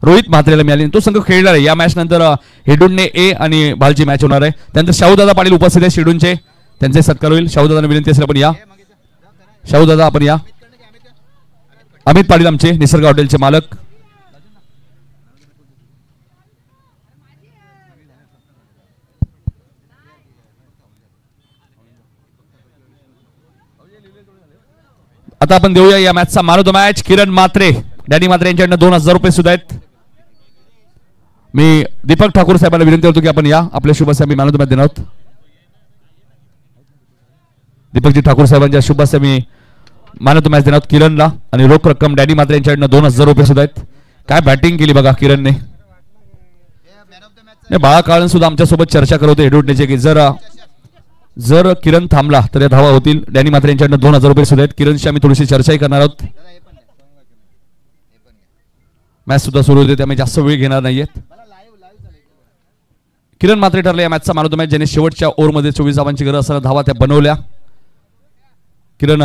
रोहित म्हात्रेला मिळाली. तो संघ खेळणार आहे. या मॅच नंतर हेडूनने ए आणि भालची मॅच होणार आहे. त्यानंतर शाहूदादा पाटील उपस्थित आहे शेडूनचे, त्यांचे सत्कार होईल. शाहूदादांना विनंती असेल आपण या. शाहूदादा आपण या. अमित पाटील आमचे निसर्ग हॉटेलचे मालक. आता आपण देऊया या मॅचचा man of the match Kiran Mhatre. Danny Mhatre यांच्याकडनं 2000 रुपये सुद्धा आहेत. मी दीपक ठाकूर साहेबांना विनंती करतो की आपण या. आपल्या शुभ हस्ते मी मॅन ऑफ द मॅच देणार आहोत. दीपकजी ठाकूर साहेबांच्या शुभ हस्ते मी मॅन ऑफ द मॅच देणार आहोत किरणला. आणि रोख रक्कम डॅनी म्हात्रे यांच्याकडनं 2000 रुपये सुद्धा आहेत. काय बॅटिंग केली बघा किरणने. बाळा काळन सुद्धा आमच्यासोबत चर्चा करत होते हेडवटण्याचे की जर किरण थांबला तर या धावा होतील. डॅनी म्हात्रे यांच्याकडनं 2000 रुपये सुद्धा आहेत. किरणशी आम्ही थोडीशी चर्चाही करणार आहोत. मॅच सुद्धा सुरू होते त्यामुळे जास्त वेळ घेणार नाहीयेत. किरण म्हात्रे ठरले या मॅचचा मॅन ऑफ द मॅच, ज्याने शेवटच्या ओव्हरमध्ये 24 धावांची गरज असताना धावा त्या बनवल्या. किरण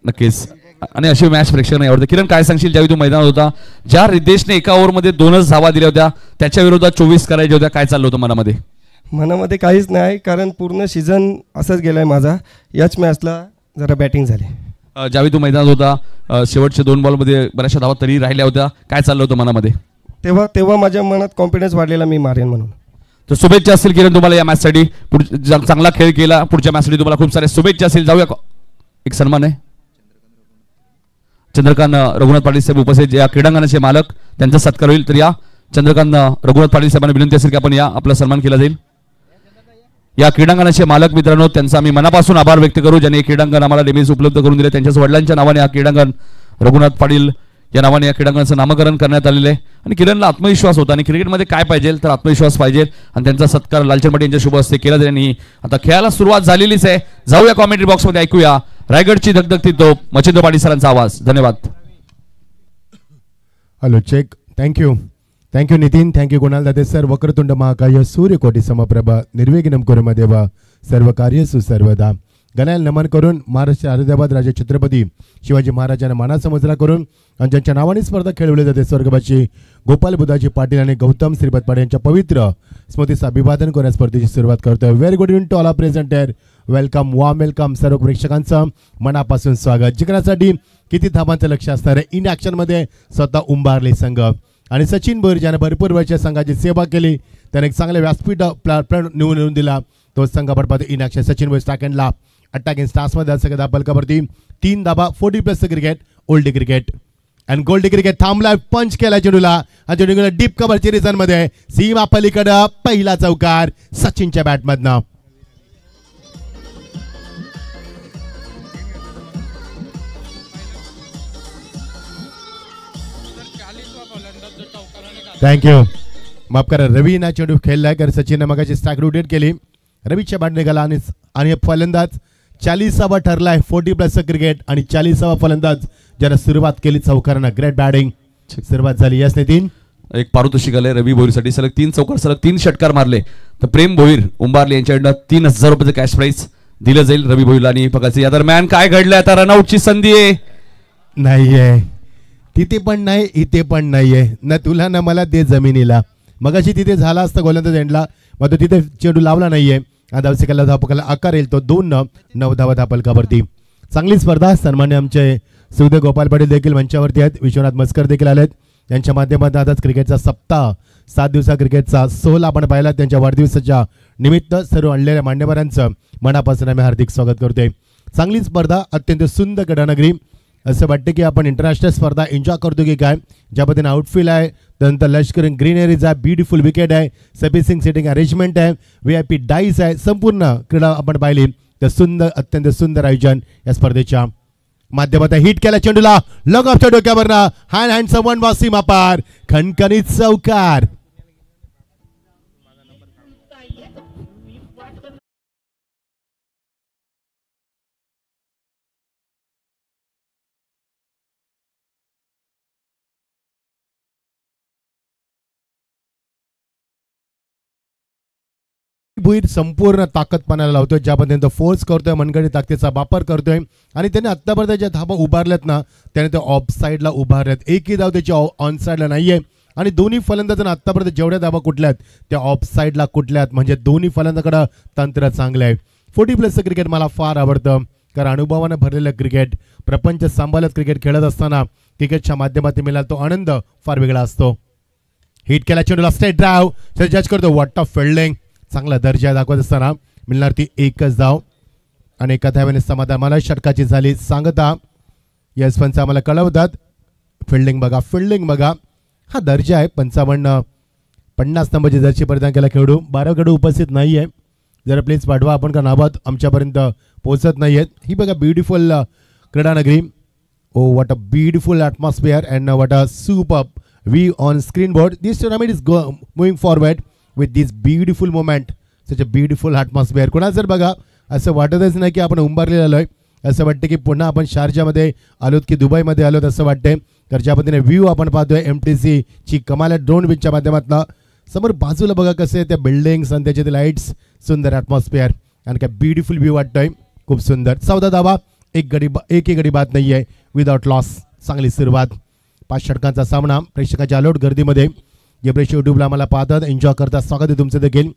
नक्कीच आणि अशी मॅच प्रेक्षकांना आवडते. किरण काय सांगशील, ज्यावेळी तू मैदानात होता, ज्या रितेशने एका ओव्हरमध्ये 2च धावा दिल्या होत्या त्याच्या विरोधात 24 करायच्या होत्या, काय चाललं होतं मनामध्ये? मनामध्ये काहीच नाही, कारण पूर्ण सीझन असंच गेलाय माझा. याच मॅचला जरा बॅटिंग झाली. ज्यावेळी तू मैदानात होता शेवटच्या 2 बॉलमध्ये बऱ्याचशा धावा तरी राहिल्या होत्या, काय चाललं होतं मनामध्ये? तेव्हा माझ्या मनात कॉन्फिडन्स वाढलेला, मी मारेन म्हणून. तर शुभेच्छा असतील किरण तुम्हाला या मॅचसाठी. चांगला खेळ केला. पुढच्या मॅचसाठी तुम्हाला खूप सारे शुभेच्छा असतील. जाऊया एक सन्मान आहे. चंद्रकांत रघुनाथ पाटील साहेब उपस्थित, या क्रीडांगणाचे मालक, त्यांचा सत्कार होईल. तर या चंद्रकांत रघुनाथ पाटील साहेबांना विनंती असेल की आपण या, आपला सन्मान केला जाईल. या क्रीडांगणाचे मालक मित्रांनो, त्यांचा आम्ही मनापासून आभार व्यक्त करू, ज्यांनी क्रीडांगण आम्हाला नेहमीच उपलब्ध करून दिले. त्यांच्याच वडिलांच्या नावाने हा क्रीडांगण रघुनाथ पाटील या नावाने या क्रीडांगणाचं नामकरण करण्यात आलेलं आहे. आणि किरणला आत्मविश्वास होता आणि क्रिकेटमध्ये काय पाहिजे तर आत्मविश्वास पाहिजे, आणि त्यांचा सत्कार लालचंद पाटील यांच्या शुभ हस्ते केला जाईल. आता खेळाला सुरुवात झालेलीच आहे. जाऊया कॉमेंट्री बॉक्समध्ये, ऐकूया रायगडची धगधगती तोप मच्छिंद्र पाटील सरांचा आवाज. धन्यवाद. Hello check. Thank you Nitin. Thank you Kunal Dade sir. Vakratunda महाकाय सूर्यकोटी समप्रभ निर्विघ्नं कुरु मे देव सर्व कार्येषु सर्वदा. गणाला नमन करून महाराष्ट्र औरंगाबाद राजे छत्रपती शिवाजी महाराजांना मानाचा मुजरा करून आणि ज्यांच्या नावाने स्पर्धा खेळवली जाते स्वर्गवासी गोपाल बुधाजी पाटील आणि गौतम श्रीपद पाटील यांच्या पवित्र स्मृतीचं अभिवादन करून स्पर्धेची सुरुवात करतोय. Very good evening to all presenter. Welcome, warm welcome सर्व प्रेक्षकांचं मनापासून स्वागत. जिंकण्यासाठी किती धावांचं लक्ष असणार आहे. इन ॲक्शनमध्ये स्वतः उंबारले संघ आणि सचिन भोईर ज्याने भरपूर वर्ष संघाची सेवा केली, त्याने एक चांगले व्यासपीठ निवडून दिला. तो संघ पडपात इन ॲक्शन सचिन भोईर स्टॅकँडला अटॅकिंग स्टार्समध्ये सगळ्या बलकावरती 3 धाबा. 40+ cricket old cricket and gold cricket थांबला. पंच केला चेंडूला आणि चेंडूला डीप कव्हरच्या रिझनमध्ये सीमा पलीकडं पहिला चौकार सचिनच्या बॅटमधनं. थँक्यू. माफ करा, रवीना चेंडू खेळलाय कारण सचिनने मगाची स्ट्राईक रोटेट केली. रवीच्या बॅट निघाला आणि फलंदाज 40वा ठरलाय. 40+ क्रिकेट आणि 40वा फलंदाज ज्यानं सुरुवात केली चौकारांना. ग्रेट बॅटिंग सुरुवात झाली. यस नितीन. एक पारितोषिक आलंय रवी भोईरसाठी. सलग 3 चौकार, सलग 3 षटकार मारले तर प्रेम भोईर उंबारले यांच्याकडनं 3000 रुपये कॅश प्राइस दिलं जाईल रवी भोईरला. आणि बघायचं या दरम्यान काय घडलंय. आता रनआउटची संधी आहे. नाहीये तिथे पण नाही, इथे पण नाहीये. ना तुला ना मला ते जमिनीला. मगाशी तिथे झाला असता गोलंदाज एंडला, मग तो तिथे चेंडू लावला नाहीये. धावसिकाला धापकाला आकार येईल तो 2-9 धावा धापलकावरती. चांगली स्पर्धा. सन्मान्य आमचे सुखदेव गोपाल पाटील देखील मंचावरती आहेत. विश्वनाथ मस्कर देखील आलेत. त्यांच्या माध्यमातून आताच क्रिकेटचा सप्ताह 7 दिवसा क्रिकेटचा सोहळा आपण पाहिला. त्यांच्या वाढदिवसाच्या निमित्त सर्व आणलेल्या मान्यवरांचं मनापासून आम्ही हार्दिक स्वागत करतोय. चांगली स्पर्धा, अत्यंत सुंदर गडानगरी. असं वाटतं की आपण इंटरनॅशनल स्पर्धा एन्जॉय करतो की काय. ज्या पद्धतीने आउटफील्ड आहे, त्यानंतर लष्करी ग्रीनरीज आहे, ब्युटिफुल विकेट आहे, सर्व्हिसिंग सिटिंग अरेंजमेंट आहे, VIP डाईस आहे, संपूर्ण क्रीडा आपण पाहिली तर सुंदर, अत्यंत सुंदर आयोजन या स्पर्धेच्या माध्यमातून. हिट केला चेंडूला लॉंग ऑफच्या डोक्यावरनं हँड समवन वासीम अपार खणखणीत चौकार. भुईर संपूर्ण ताकदपणाला लावतोय, ज्या पद्धतीने फोर्स करतोय, मनगडी ताकदीचा वापर करतोय आणि त्याने आत्तापर्यंत ज्या धाबा उभारल्यात ना त्याने ते ऑफ साईडला उभारल्यात. एकही धाव त्याची ऑन साईडला नाहीये आणि दोन्ही फलंदाजांना आत्तापर्यंत जेवढ्या धाबा कुठल्यात त्या ऑफ साईडला कुठल्यात, म्हणजे दोन्ही फलंदाजाकडे तंत्र चांगलं आहे. 40+ क्रिकेट मला फार आवडतं, कारण अनुभवानं भरलेलं क्रिकेट, प्रपंच सांभाळत क्रिकेट खेळत असताना क्रिकेटच्या माध्यमातून मिळाला तो आनंद फार वेगळा असतो. हिट केला चेंडूला, स्ट्रेट ड्राइव्ह जज करतो. वॉट ऑफ फिल्डिंग, चांगला दर्जा दाखवत असताना मिळणार ती एकच धाव आणि एका धावेने समाधान मला षटकाची झाली सांगता. यस पंच आम्हाला कळवतात फिल्डिंग बघा हा दर्जा आहे. 55-50 नंबरची जर्सी परिधान केला खेळू. 12 खेळाडू उपस्थित नाही आहे, जरा प्लीज पाठवा, आपण का नावात आमच्यापर्यंत पोहोचत नाही आहेत. ही बघा ब्युटिफुल क्रीडानगरी. Oh what a beautiful atmosphere and what a super view on screen board. This tournament is moving forward with this beautiful moment, such a beautiful atmosphere. कोणा जर बघा असं वाटतच नाही की आपण उंबारलेलं आलो आहे, असं वाटतं की पुन्हा आपण शारजामध्ये आलोत की दुबईमध्ये आलोत असं वाटते. तर ज्या पद्धतीने व्ह्यू आपण पाहतोय MTC ची कमाल आहे ड्रोन विचच्या माध्यमातून. समोर बाजूला बघा कसे त्या बिल्डिंग्स आणि त्याचे लाईट्स, सुंदर ॲटमॉस्फिअर आणि काय ब्युटिफुल व्ह्यू वाटतोय, खूप सुंदर. 14 धावा, एकही गडी बाद नाही आहे, विदाउट लॉस. चांगली सुरुवात. 5 षटकांचा सामना प्रेक्षकांच्या अलोट गर्दीमध्ये. जे प्रेक्षक यूट्यूबला आम्हाला पाहतात, एन्जॉय करतात, स्वागत आहे तुमचं देखील.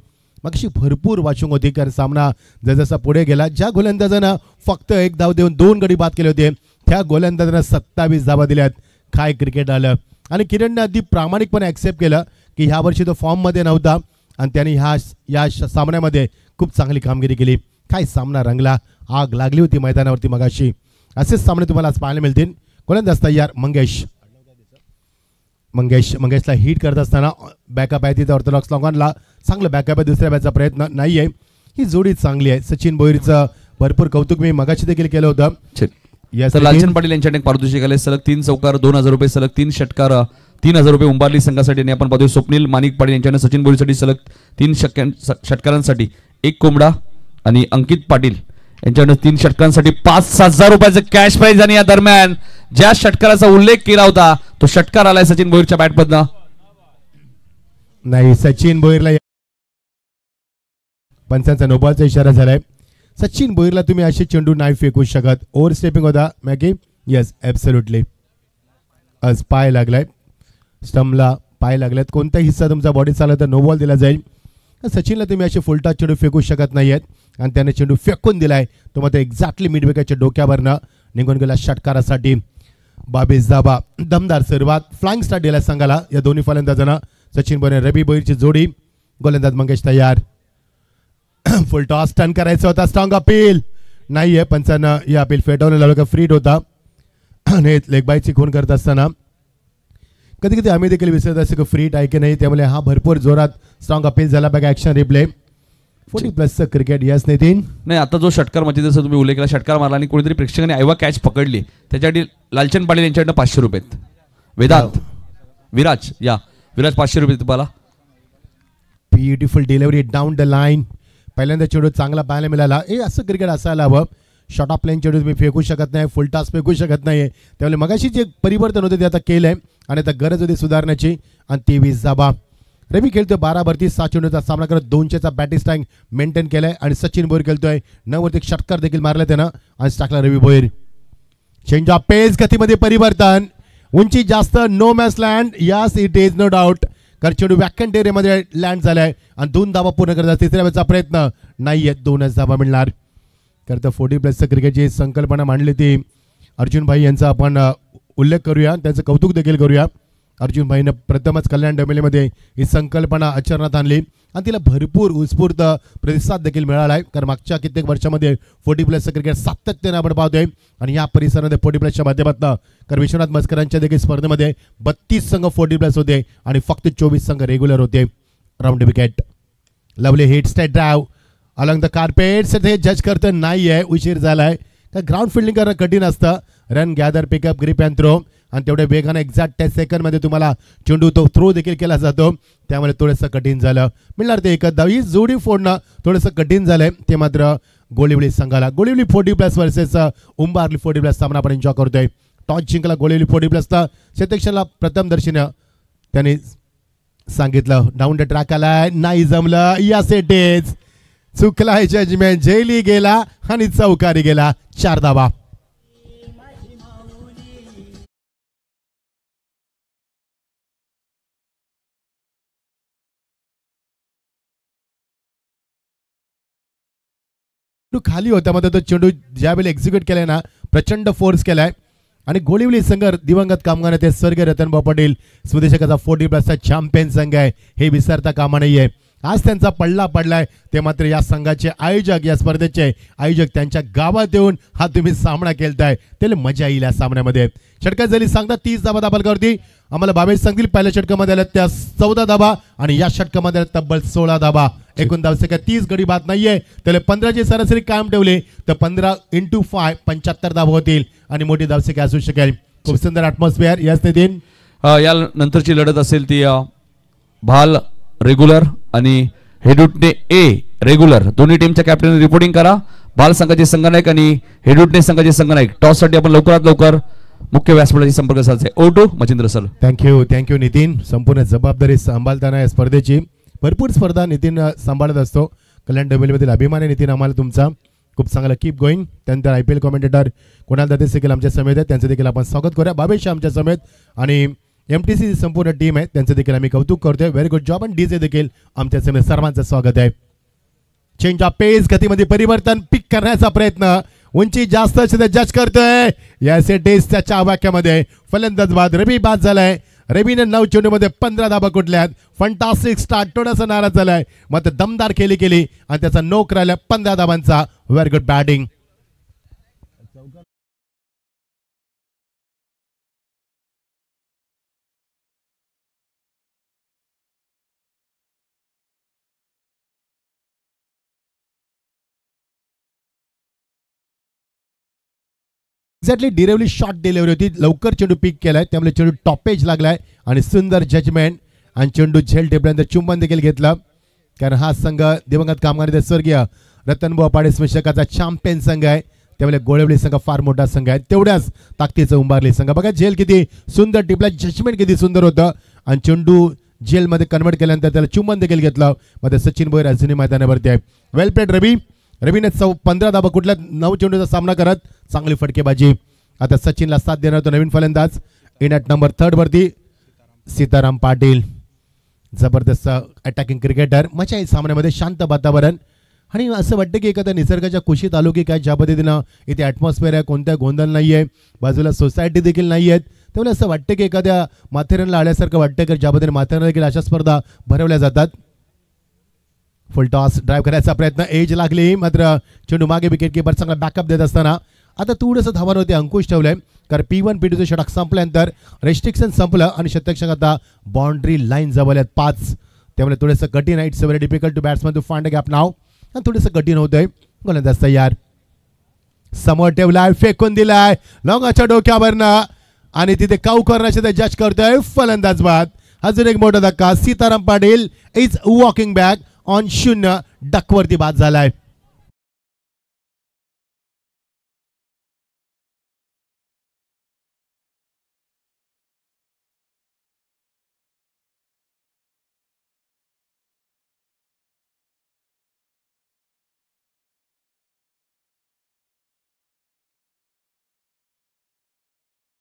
मग भरपूर वॉचिंग होती, कारण सामना जसजसा पुढे गेला, ज्या गोलंदाजांना फक्त 1 धाव देऊन 2 गडी बाद केले होते त्या गोलंदाजांना 27 धावा दिल्यात. काय क्रिकेट आलं. आणि किरणने अगदी प्रामाणिकपणे ॲक्सेप्ट केलं की ह्या वर्षी तो फॉर्ममध्ये नव्हता आणि त्याने या सामन्यामध्ये खूप चांगली कामगिरी केली. काय सामना रंगला, आग लागली होती मैदानावरती मगाशी. असेच सामने तुम्हाला आज पाहायला मिळतील. गोलंदाज तयार मंगेशला हिट करत असताना बॅकअप आहे तिथे ऑर्थोडॉक्स लॉंगॉनला चांगलं बॅकअप आहे. दुसऱ्या बॅचचा प्रयत्न नाही आहे. ही जोडी चांगली आहे. सचिन भोईरचं भरपूर कौतुक मी मगाशी देखील केलं होतं. लालचंद पाटील यांच्याकडे पारितोषिक आले. सलग 3 चौकार 2000 रुपये, सलग 3 षटकार 3000 रुपये उंबारली संघासाठी. आणि आपण पाहतोय स्वप्नील माणिक पाटील यांच्याकडे सचिन भोईरसाठी सलग 3 षटकारांसाठी 1 कोंबडा आणि अंकित पाटील यांच्याकडे 3 षटकांसाठी 5000 रुपयाचं कॅश प्राइज. आणि या दरम्यान ज्या षटकाराचा उल्लेख केला होता तो षटकार आलाय सचिन भोईरच्या बॅटमधनं. नाही, सचिन भोईरला पंचांचा नोबॉलचा इशारा झालाय. सचिन भोईरला तुम्ही असे चेंडू नाही फेकू शकत. ओव्हर स्टेपिंग होता मॅगी. Yes absolutely. आज पाय लागलाय, स्टंपला पाय लागलेत. कोणता हिस्सा तुमचा बॉडी चालला तर नो बॉल दिला जाईल. सचिनला तुम्ही असे फुलटा चेंडू फेकू शकत नाही आहेत आणि त्याने चेंडू फेकून दिलाय. तो मात्र एक्झॅक्टली मिड विकेटच्या डोक्यावरनं निघून गेला षटकारासाठी. 22 धावा, दमदार सुरुवात. फ्लाइंग स्टार्ट दिला संघाला या दोन्ही फलंदाजांना. सचिन भोईर रवी भोईरची जोडी. गोलंदाज मंगेश तयार. फुल टॉस टर्न करायचा होता. स्ट्रॉंग अपील नाही आहे. पंचांना या अपील फेटावून लावलं का फ्रीट होता. आणि लेग बायची खून करत असताना कधी कधी आम्ही देखील विसरत असतो की फ्रीट आहे की नाही. त्यामुळे हा भरपूर जोरात स्ट्रॉंग अपील झाला. बघा action replay. 40+ cricket. Yes Nitin. नाही, आता जो षटकार म्हणजे जसं तुम्ही उल्लेख केला, षटकार मारला आणि कोणीतरी प्रेक्षकांनी ऐवा कॅच पकडली, त्याच्यासाठी लालचंद पाटील यांच्याकडनं 500 रुपये. वेदांत विराज 500 रुपये तुम्हाला. Beautiful delivery down the line. पहिल्यांदा चेंडू चांगला पाहायला मिळाला. असं क्रिकेट असायला हवं. शॉर्ट ऑफ प्लेन चेंडू तुम्ही फेकू शकत नाही, फुल टॉस फेकू शकत नाही. त्यामुळे मगाशी जे परिवर्तन होते ते आता केलं आहे आणि आता गरज होती सुधारण्याची. आणि 23 धावा. रवी खेळतोय 12 वरती 6 चेंडूचा सामना करत 200चा बॅटिंग स्ट्राईक मेंटेन केलाय. आणि सचिन भोईर खेळतोय 9 वरती षटकार देखील मारला त्यानं आणि टाकला Ravi Bhoir. Change of pace, गतीमध्ये परिवर्तन, उंची जास्त, no match land. Yes it is no doubt. कारण चेंडू वॅकंट एरियामध्ये लँड झालाय आणि 2 धावा पूर्ण करतात. तिसऱ्या वेळेचा प्रयत्न नाही आहेत, 2च धावा मिळणार. करता 40+ क्रिकेटची संकल्पना मांडली ती अर्जुन भाई यांचा आपण उल्लेख करूया, त्यांचं कौतुक देखील करूया. अर्जुन भाईनं प्रथमच कल्याण डोंबिवलीमध्ये ही संकल्पना आचरणात आणली आणि तिला भरपूर उत्स्फूर्त प्रतिसाद देखील मिळाला आहे. कारण मागच्या कित्येक वर्षामध्ये 40+ क्रिकेट सातत्याने आपण पाहतोय आणि या परिसरामध्ये 40+च्या माध्यमातून कारण विश्वनाथ मस्करांच्या देखील स्पर्धेमध्ये 32 संघ 40+ होते आणि फक्त 24 संघ रेग्युलर होते. Round wicket. Lovely hit, straight drive along the carpet. हे जज करतं नाही आहे, उशीर झालाय. तर ग्राउंड फिल्डिंग करणं कठीण असतं. Run gather, pickup, grip and throw आणि तेवढ्या वेगाने एक्झॅक्ट 10 सेकंडमध्ये तुम्हाला चेंडू तो थ्रो देखील केला जातो. त्यामुळे थोडंसं कठीण झालं. मिळणार ते एकच धाव. ही जोडी फोडणं थोडंसं कठीण झालंय. ते मात्र गोळिवली संघाला. गोळिवली 40+ वर्सेस उंबारली 40+ सामना आपण एन्जॉय करतोय. टॉस जिंकला गोळिवली 40+चा. शतकशाला प्रथम दर्शनी त्यांनी सांगितलं डाऊन द ट्रॅक आलाय, नाही जमलं. Yes it is. चुकलाय जजमेंट, जेली गेला आणि चौकारी गेला. 4 धावा. खाली होता मध्ये तो चेंडू ज्यावेळी एक्झिक्यूट केलाय ना, प्रचंड फोर्स केलाय आणि गोळिवली संघ दिवंगत कामगार ते स्वर्गीय रतनभाऊ पाटील स्वदेशकाचा 40+ चॅम्पियन संघ आहे, हे विसरता कामा नाहीये. आज त्यांचा पडला पडलाय, ते मात्र या संघाचे आयोजक, या स्पर्धेचे आयोजक त्यांच्या गावात येऊन हा तुम्ही सामना केलताय, त्याला मजा येईल या सामन्यामध्ये. षटकात झाली सांगता 30 धावा दाबलकावरती. आम्हाला बाबेश सांगतील पहिल्या षटकामध्ये आल्या त्या 14 धावा आणि या षटकामध्ये तब्बल 16 धावा. एकूण धावसंख्या 30 गडी बाद नाहीये, त्याला 15ची सरासरी कायम ठेवले तर 15 × 5 75 धावा होतील आणि मोठी धावसंख्या असू शकेल. खूप सुंदर ॲटमॉस्फिअर याच दिन. या नंतरची लढत असेल ती भाल रेग्युलर आणि हेडुटने ए रेग्युलर, दोन्ही टीमच्या कॅप्टन रिपोर्टिंग करा. भाल संघाचे संघनायक आणि हेडुटने संघाचे संघनायक. टॉस साठी आपण लवकरात लवकर मुख्य व्यासपीठाशी संपर्क साधायचा. O2 Machindra sir. Thank you Nitin. संपूर्ण जबाबदारी सांभाळताना या स्पर्धेची भरपूर स्पर्धा नितीन सांभाळत असतो. कल्याण डोंबिवलीमधील अभिमान आहे नितीन आम्हाला तुमचा. खूप चांगला कीप गोईंग. त्यानंतर IPL कॉमेंटेटर कुणाल दाते देखील आमच्या समेत आहेत, त्यांचं देखील आपण स्वागत करूया. बाबेश आमच्या समेत आणि MTC संपूर्ण टीम आहे, त्यांचं देखील आम्ही कौतुक करतोय. Very good job. आणि DJ देखील आमच्या समेत सर्वांचं स्वागत आहे. चेंज ऑफ पेस, गतीमध्ये परिवर्तन, पिक करण्याचा प्रयत्न, उंची जास्त जज करतोय या टेस्टच्या वाक्यामध्ये. फलंदाज बाद, रवी बाद झालाय. रवीने 9 चेंडूमध्ये 15 धाबा कुठल्यात. फंटास्टिक स्टार्ट, थोडासा नाराज झालाय मात्र दमदार केली आणि त्याचा नोक राहिला 15 धाबांचा. Very good batting. एक्झॅक्टली डिरेवली शॉर्ट डिलिव्हरी होती, लवकर चेंडू पिक केलाय, त्यामुळे चेंडू टॉपेज लागलाय आणि सुंदर जजमेंट आणि चेंडू झेल टेपल्यानंतर चुंबन देखील घेतलं. कारण हा संघ दिवंगत कामगार स्वर्गीय रतनभाऊ पाटील स्मशाकाचा चॅम्पियन संघ आहे, त्यामुळे गोळवली संघ फार मोठा संघ आहे, तेवढ्याच ताकदीचं उंबारली संघ. बघा झेल किती सुंदर टिपला, जजमेंट किती सुंदर होतं आणि चेंडू जेलमध्ये कन्वर्ट केल्यानंतर त्याला चुंबन देखील घेतलं. मध्ये सचिन भोईर अजूनही मैदानावरती आहे. वेल प्लेड रवीने 15 धाबा कुठल्या 9 चेंडूचा सामना करत चांगली फटकेबाजी. आता सचिनला साथ देणार तो नवीन फलंदाज इन ॲट नंबर 3 वरती सीताराम पाटील. जबरदस्त अटॅकिंग क्रिकेटर. मजा आहे सामन्यामध्ये, शांत वातावरण आणि असं वाटतं की एखाद्या निसर्गाच्या कुशीत आलो की काय, ज्या पद्धतीनं इथे ॲटमॉस्फिअर आहे, कोणत्या गोंधळ नाही आहे, बाजूला सोसायटी देखील नाही आहेत, त्यामुळे असं वाटतं की एखाद्या माथेरानला आल्यासारखं वाटतं की ज्या पद्धतीने माथेरान देखील अशा स्पर्धा भरवल्या जातात. फुल टॉस ड्राईव्ह करायचा प्रयत्न, एज लागली मात्र चेंडू मागे विकेट किपर चांगला बॅकअप देत असताना आता थोडंसं धावांवरती अंकुश ठेवलंय. कारण P1 P2चं षटक संपल्यानंतर रेस्ट्रिक्शन संपलं आणि शतक आता बाउंड्री लाईन जवळ आहेत 5, त्यामुळे थोडंसं कठीण आहे. It's very difficult to batsman to find a gap now. आणि थोडंसं कठीण होतंय. गोलंदाज तयार, समोर ठेवलाय, फेकून दिलाय लॉंगाच्या डोक्यावरनं आणि तिथे काऊ करण्याचे जज करतोय. फलंदाज बाद. अजून एक मोठा धक्का. Sitaram Patil is walking back on 0, डकवरती बाद झालाय.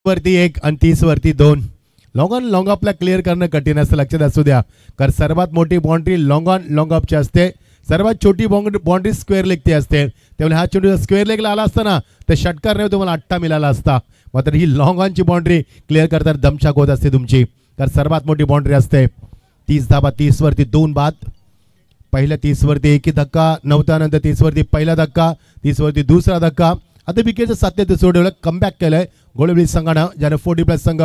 वरती 1 आणि 30 वरती 2. लॉंग ऑन लॉंग ऑफला क्लिअर करणं कठीण असं लक्षात असू द्या, कारण सर्वात मोठी बाउंड्री लॉंग ऑन लॉंग ऑफची असते, सर्वात छोटी बाउंड्री स्क्वेअर लेगची असते. त्यामुळे हा चेंडू स्क्वेअर लेगला आला असता ना तर षटकार नाही तुम्हाला 8 मिळाला असता. मात्र ही लॉंग ऑनची बाउंड्री क्लिअर करताना दमछाक होत असते तुमची, कारण सर्वात मोठी बाउंड्री असते. 30 धाबा, 30 वरती 2 बाद. पहिल्या 30 वरती 1 धक्का, 9 नंतर 30 वरती पहिला धक्का, 30 वरती दुसरा धक्का. आता विकेटचं सातत्य सोडवलं, कमबॅक केलंय गोळवली संघानं, ज्याने 40+ संघ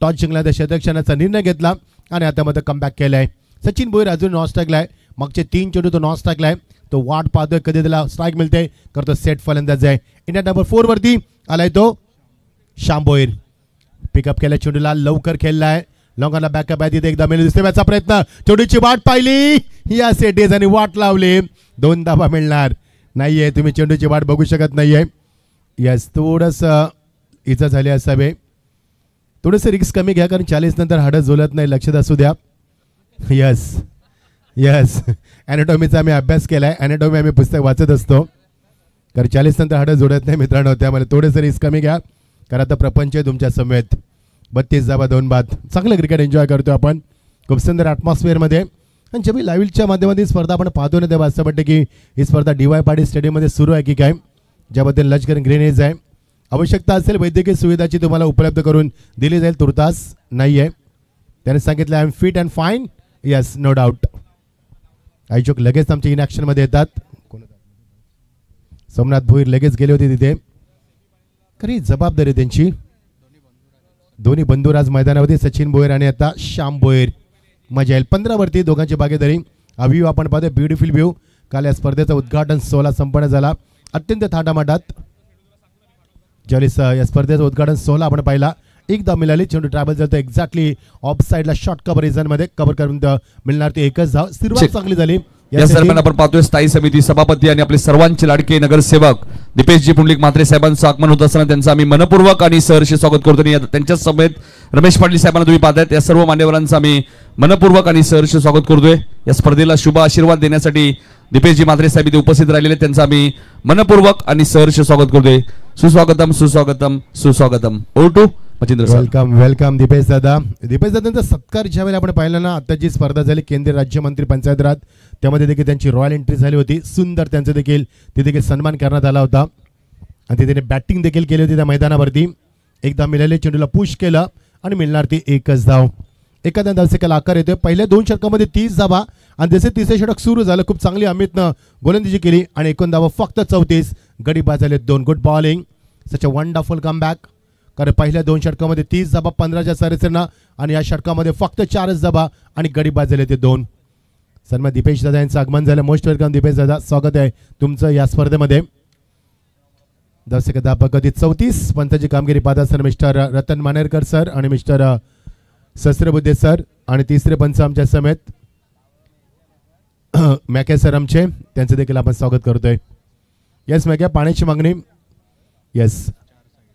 टॉस जिंकला त्या शतकक्षणाचा निर्णय घेतला आणि आता मध्ये कमबॅक केलाय. सचिन भोईर अजून नॉन स्ट्राईकलाय, मागचे 3 चेंडू तो नॉन स्ट्राईकलाय, तो वाट पाहतोय कधी त्याला स्ट्राईक मिळते, करतो सेट फलंदाज आहे. इंडिया नंबर 4 वरती आलाय तो श्याम भोईर. पिकअप केलाय चेंडूला, लवकर खेळलाय, लॉंगाला बॅकअप आहे, तिथे एकदा मेलू दिसते याचा प्रयत्न, चेंडूची वाट पाहिली या सेटीज आणि वाट लावली, 2 धाबा मिळणार नाहीये. तुम्ही चेंडूची वाट बघू शकत नाहीये. यस, थोडंसं इजा झाली असावे, थोडंसं रिक्स कमी घ्या, कारण 40 नंतर हाडं झोलत नाही, लक्षात असू द्या. यस यस, ॲनाटॉमीचा आम्ही अभ्यास केला आहे. ॲनाटॉमी आम्ही पुस्तक वाचत असतो, कारण 40 नंतर हाडं जोडत नाही मित्रांनो. त्यामुळे थोडेसे रिस्क कमी घ्या, कारण आता प्रपंच आहे तुमच्या समेत. 32 धावा 2 बाद. चांगलं क्रिकेट एन्जॉय करतो आपण खूप सुंदर ॲटमॉस्फिअरमध्ये. आणि जेव्हा लाईव्हच्या माध्यमातून स्पर्धा आपण पाहतो ना, तेव्हा असं वाटतं की ही स्पर्धा DY पाटील स्टेडियममध्ये सुरू आहे की काय, ज्याबद्दल लष्कर ग्रेनेज आहे. आवश्यकता असेल वैद्यकीय सुविधाची तुम्हाला उपलब्ध करून दिली जाईल, तुर्तास नाही आहे. त्याने सांगितलं I am fit and fine. Yes, no doubt. आयचोक लगेच आमच्या इनॅक्शनमध्ये येतात. सोमनाथ भोईर लगेच गेले होते तिथे, खरी जबाबदारी त्यांची. दोन्ही बंधू आज मैदानावरती, सचिन भोईर आणि आता श्याम भोईर. मजा येईल 15 वरती दोघांची भागीदारी. हा व्ह्यू आपण पाहतो, ब्युटिफुल व्ह्यू. काल या स्पर्धेचं उद्घाटन 16 संपन्न झाला अत्यंत थाटामाटात. ज्यावेळेस या स्पर्धेचं उद्घाटन 16 आपण पाहिला, एकदा मिळाली. चेंडू ट्रॅव्हल जातो एक्झॅक्टली ऑफ साईडला शॉर्ट कव्हर रिझनमध्ये कव्हर करून मिळणार ती एकच धाव. सुरुवात चांगली झाली. या दरम्यान आपण पाहतोय स्थायी समिती सभापती आणि आपले सर्वांचे लाडके नगरसेवक दीपेशजी पुंडलिक म्हात्रे साहेबांचं आगमन होत असताना त्यांचं आम्ही मनपूर्वक आणि सहर्ष स्वागत करतो. त्यांच्या समेत रमेश पाटील साहेबांना तुम्ही पाहतायत. या सर्व मान्यवरांचं आम्ही मनपूर्वक आणि सहर्ष स्वागत करतोय. या स्पर्धेला शुभ आशीर्वाद देण्यासाठी दीपेशजी म्हात्रे साहेब इथे उपस्थित राहिलेले, त्यांचं आम्ही मनपूर्वक आणि सहर्ष स्वागत करतोय. सुस्वागतम सुस्वागतम सुस्वागतम. ओटू Machindra sir. Welcome welcome Dipesh दादा. दीपेश दादांचा सत्कार ज्यावेळेला आपण पाहिला ना, आता जी स्पर्धा झाली केंद्रीय राज्यमंत्री पंचायत राज, त्यामध्ये देखील त्यांची रॉयल एंट्री झाली होती. सुंदर त्यांचं देखील तिथे सन्मान करण्यात आला होता आणि तिथे बॅटिंग देखील केली होती त्या मैदानावरती. एकदा मिळाले, चेंडूला पुश केलं आणि मिळणार ती एकच धाव. एखाद्या धावसेकाला आकार येतोय. पहिल्या 2 षटकामध्ये 30 धावा आणि जसे तिसरे षटक सुरू झालं, खूप चांगली अमितनं गोलंदाजी केली आणि एकूण धावा फक्त 34. गडी बाद झाले 2. Good bowling, such a wonderful comeback. कारण पहिल्या 2 षटकामध्ये 30 धाबा 15च्या सरासरीनं आणि या षटकामध्ये फक्त 4च धाबा आणि गडी बाद झाले ते 2. सन्मान दीपेश दादा यांचं आगमन झालं. मोस्ट वेलकम दीपेश दादा, स्वागत आहे तुमचं या स्पर्धेमध्ये. दर्शक धाबा कधी 34. पंचाची कामगिरी पाहत असताना मिस्टर रतन मानेरकर सर आणि मिस्टर सहस्त्रबुद्धे सर आणि तिसरे पंच आमच्या समेत मॅके सर आमचे, त्यांचं देखील आपण स्वागत करतोय. येस मॅके, पाण्याची मागणी. येस,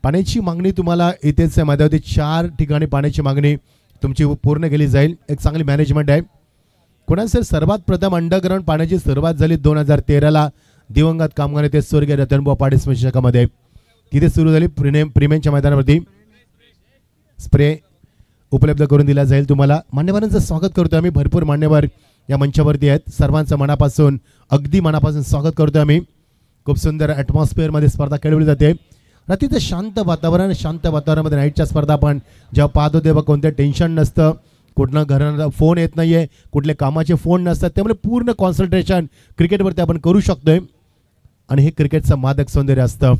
पाण्याची मागणी तुम्हाला इथेच माध्यमावरती 4 ठिकाणी पाण्याची मागणी तुमची पूर्ण केली जाईल. एक चांगली मॅनेजमेंट आहे. कुणाल सर, सर्वात प्रथम अंडरग्राउंड पाण्याची सुरुवात झाली 2013ला दिवंगत कामगार नेते स्वर्गीय रतनभाऊ पाटील स्मशानकामध्ये. तिथे सुरू झाली. प्रीमियमच्या मैदानावरती स्प्रे उपलब्ध करून दिला जाईल तुम्हाला. मान्यवरांचं स्वागत करतो आम्ही. भरपूर मान्यवर या मंचावरती आहेत. सर्वांचं मनापासून अगदी मनापासून स्वागत करतो आम्ही. खूप सुंदर ॲटमॉस्फिअरमध्ये स्पर्धा खेळवली जाते. रात्रीचं शांत वातावरण, शांत वातावरणामध्ये नाईटच्या स्पर्धा आपण जेव्हा पाहतो तेव्हा कोणतं टेन्शन नसतं, कुठनं घराला फोन येत नाही आहे, कुठले कामाचे फोन नसतात. त्यामुळे पूर्ण कॉन्सन्ट्रेशन क्रिकेटवरती आपण करू शकतोय आणि हे क्रिकेटचं मादक सौंदर्य असतं.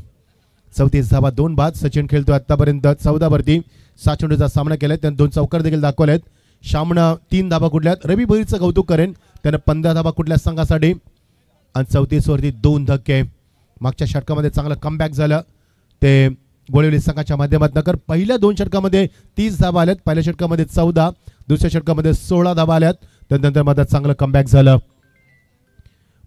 34 धावा 2 बाद. सचिन खेळतो आत्तापर्यंत 14 वरती. 6 चेंडूचा सामना केलाय, त्यानं 2 चौकार देखील दाखवलेत. श्यामनं 3 धावा कुठल्यात. रवी भोईरचं कौतुक करेन, त्यानं 15 धावा कुठल्या संघासाठी आणि 34 वरती 2 धक्के. मागच्या षटकामध्ये चांगलं कमबॅक झालं ते गोळेवली संघाच्या माध्यमातून. कर पहिल्या 2 षटकामध्ये 30 धावा आल्यात. पहिल्या षटकामध्ये 14, दुसऱ्या षटकामध्ये 16 धावा आल्यात. त्यानंतर मात्र चांगलं कमबॅक झालं.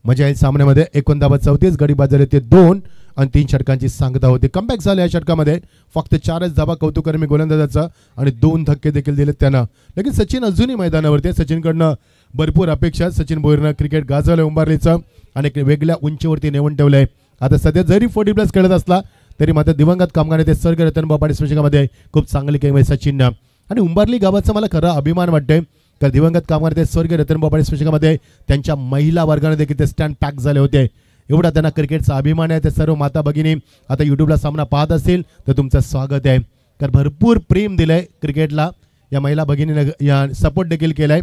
मजा येईल सामन्यामध्ये. 19 धावा 34, गडी बाद झाले ते 2 आणि 3 षटकांची सांगता होती. कमबॅक झालं या षटकामध्ये. फक्त 4च धावा कौतुकर्मी गोलंदाजाचं आणि 2 धक्के देखील दिलेत त्यानं. लेकिन सचिन अजूनही मैदानावरती. सचिनकडनं भरपूर अपेक्षा. सचिन भोईरनं क्रिकेट गाजवलं उंबारलीचं आणि वेगळ्या उंचीवरती नेऊन ठेवलंय. आता सध्या जरी 40+ खेळत असला तरी मात्र दिवंगत कामगार नेते स्वर्गीय रतनभाऊ पाटील स्मशानकामध्ये खूप चांगली केली सचिननं. आणि उंबारली गावाचा मला खरा अभिमान वाटते, तर दिवंगत कामगार नेते स्वर्गीय रतनभाऊ पाटील स्मशानकामध्ये त्यांच्या महिला वर्गाने देखील ते स्टँड पॅक झाले होते. एवढा त्यांना क्रिकेटचा अभिमान आहे. ते सर्व माता भगिनी आता यूट्यूबला सामना पाहत असतील तर तुमचं स्वागत आहे. तर भरपूर प्रेम दिलंय क्रिकेटला या महिला भगिनीने. या सपोर्ट देखील केलाय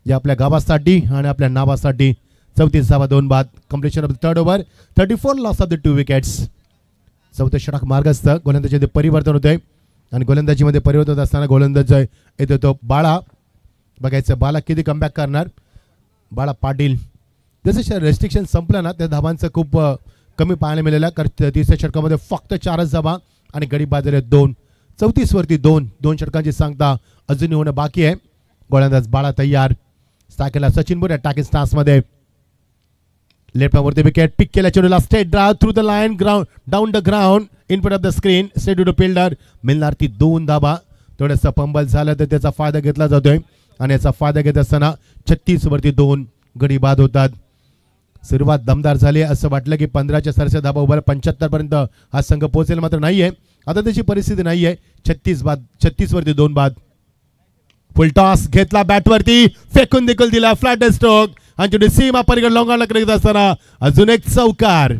या आपल्या गावासाठी आणि आपल्या नावासाठी. 34 धावा 2 बाद. Completion of the 3rd over. 34 loss of the 2 wickets. 4थं षटक मार्गस्थ. गोलंदाजीमध्ये परिवर्तन होतंय आणि गोलंदाजीमध्ये परिवर्तन होत असताना गोलंदाज येतो तो बाळा. बघायचं बाळा किती कमबॅक करणार. बाळा पाटील. जसं रेस्ट्रिक्शन संपलं ना त्या धावांचं खूप कमी पाहायला मिळालं. कारण 30 षटकामध्ये फक्त 4च धावा आणि गडी बाद झाले 2. 34 वरती 2 षटकांची सांगता अजूनही होणं बाकी आहे. गोलंदाज बाळा तयार. साकेला सचिन बोर अटॅकिंग स्टान्समध्ये. लेफ्ट वरती विकेट पिक केला. चेंडूला straight drive through the line, ground down the ground in front of the screen. Straight to the fielder. मिळणार ती 2 धावा. थोडंसं फंबल झालं तर त्याचा फायदा घेतला जातोय आणि याचा फायदा घेत असताना 36 वरती 2 गडी बाद होतात. सुरुवात दमदार झाली. असं वाटलं की 15च्या सरसे धाबा उभा 75 पर्यंत हा संघ पोहोचेल, मात्र नाहीये. आता त्याची परिस्थिती नाहीये. 36 वरती 2 बाद. फुल टॉस घेतला बॅटवरती, फेकून देखील दिला फ्लॅट स्ट्रोक आणि सीमा पलीकडे लॉंगाला करत असताना अजून एक चौकार.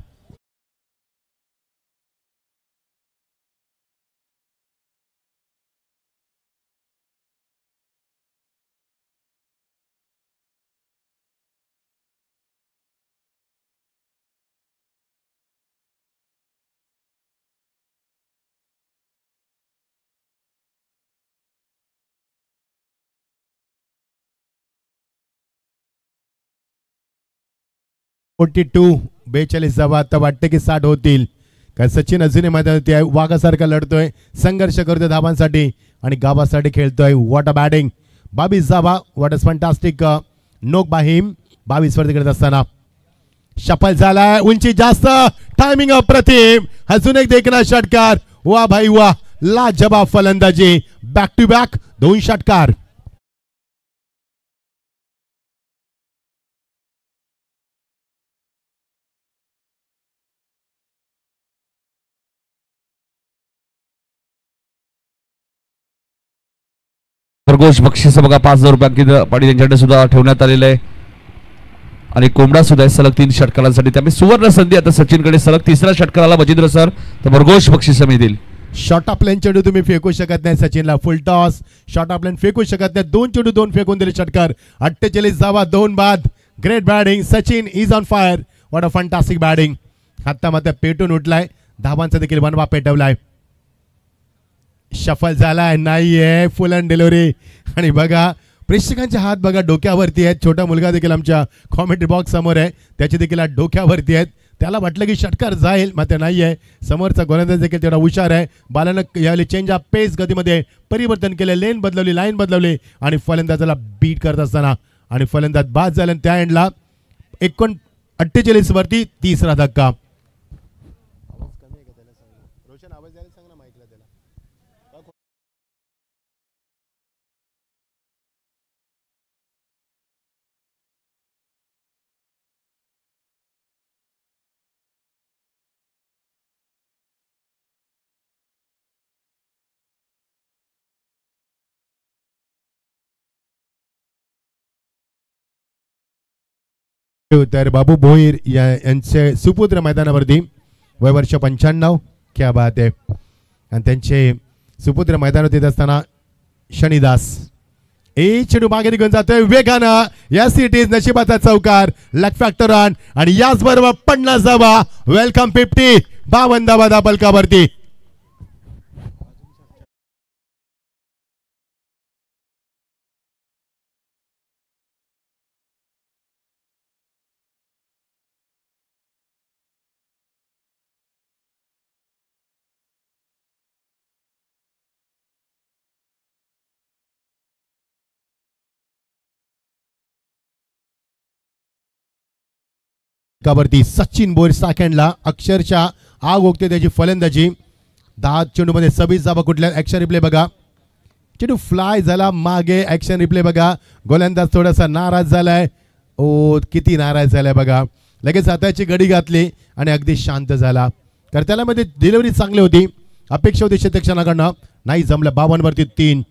बेचाळीस धावा. आता वाटते की 60 होतील. काय सचिन अजूनही मैदानात आहे, वाघासारखा लढतोय, संघर्ष करतोय धावांसाठी आणि गावासाठी खेळतोय. What a batting. 22 धावा. वॉट अ फॅन्टास्टिक नोक बाहिम. 22 वरती खेळत असताना शफल झालाय. उंची जास्त, टायमिंग अप्रतिम. अजून एक देखना षटकार. वा भाई वा, लाजवाब फलंदाजी. बॅक टू बॅक 2 षटकार. खरगोश बक्षीस बघा 5000 रुपयांची पाडी त्यांच्याकडे सुद्धा ठेवण्यात आलेलं आहे आणि कोंबडा सुद्धा आहे सलग 3 षटकारांसाठी. त्यामुळे सुवर्ण संधी आता सचिनकडे. सलग 3रा षटकाराला बजिंद्र सर तर खरगोश बक्षीस मिळतील. शॉर्ट ऑफ लाईन चेंडू तुम्ही फेकू शकत नाही सचिनला. Full toss short of line फेकू शकत नाही. 2 चेंडू 2 फेकून दिले षटकार. 48 धावा 2 बाद. Great batting. Sachin is on fire. What a fantastic batting. आता मात्र पेटून उठलाय. धावांचा देखील वनवा पेटवलाय. शफल झालाय नाहीये. Full and delivery. आणि बघा प्रेक्षकांचे हात बघा डोक्यावरती आहेत. छोटा मुलगा देखील आमच्या कॉमेंट्री बॉक्स समोर आहे, त्याचे देखील हात डोक्यावरती आहेत. त्याला वाटलं की षटकार जाईल, मात्र नाहीये. समोरचा गोलंदाज देखील तेवढा हुशार आहे. बालानं यावेळी चेंज ऑफ पेस गतीमध्ये परिवर्तन केले. लेन बदलवली, लाईन बदलवली आणि फलंदाजाला बीट करत असताना आणि फलंदाज बाद झाला. त्या एंडला 48 वरती 3रा धक्का. तर बाबू भोईर यांचे सुपुत्र मैदानावरती वय वर्ष 95. क्या बात आहे. आणि त्यांचे सुपुत्र मैदानावरती येत असताना शनिदास चेंडू मागे निघून जातोय वेगानं. यस इट इज नशिबाचा चौकार. लक फॅक्टर ऑन आणि याच बरोबर 50 धावा. वेलकम 50. 52 धावा दाबलकावरती. वरती सचिन बोर सेकंडला अक्षरशः आग ओकते त्याची फलंदाजी. 10 चेंडूमध्ये 26 धावा कुठल्या. ऍक्शन रिप्ले बघा. चेंडू फ्लाय झाला मागे. ऍक्शन रिप्ले बघा. गोलंदाज थोडासा नाराज झालाय. ओ किती नाराज झालाय बघा. लगेच हाताची गडी घातली आणि अगदी शांत झाला. कारण त्याला मध्ये डिलिव्हरी चांगली होती. अपेक्षा होती शतक्षणाकडनं, नाही जमलं. 52 वरती 3.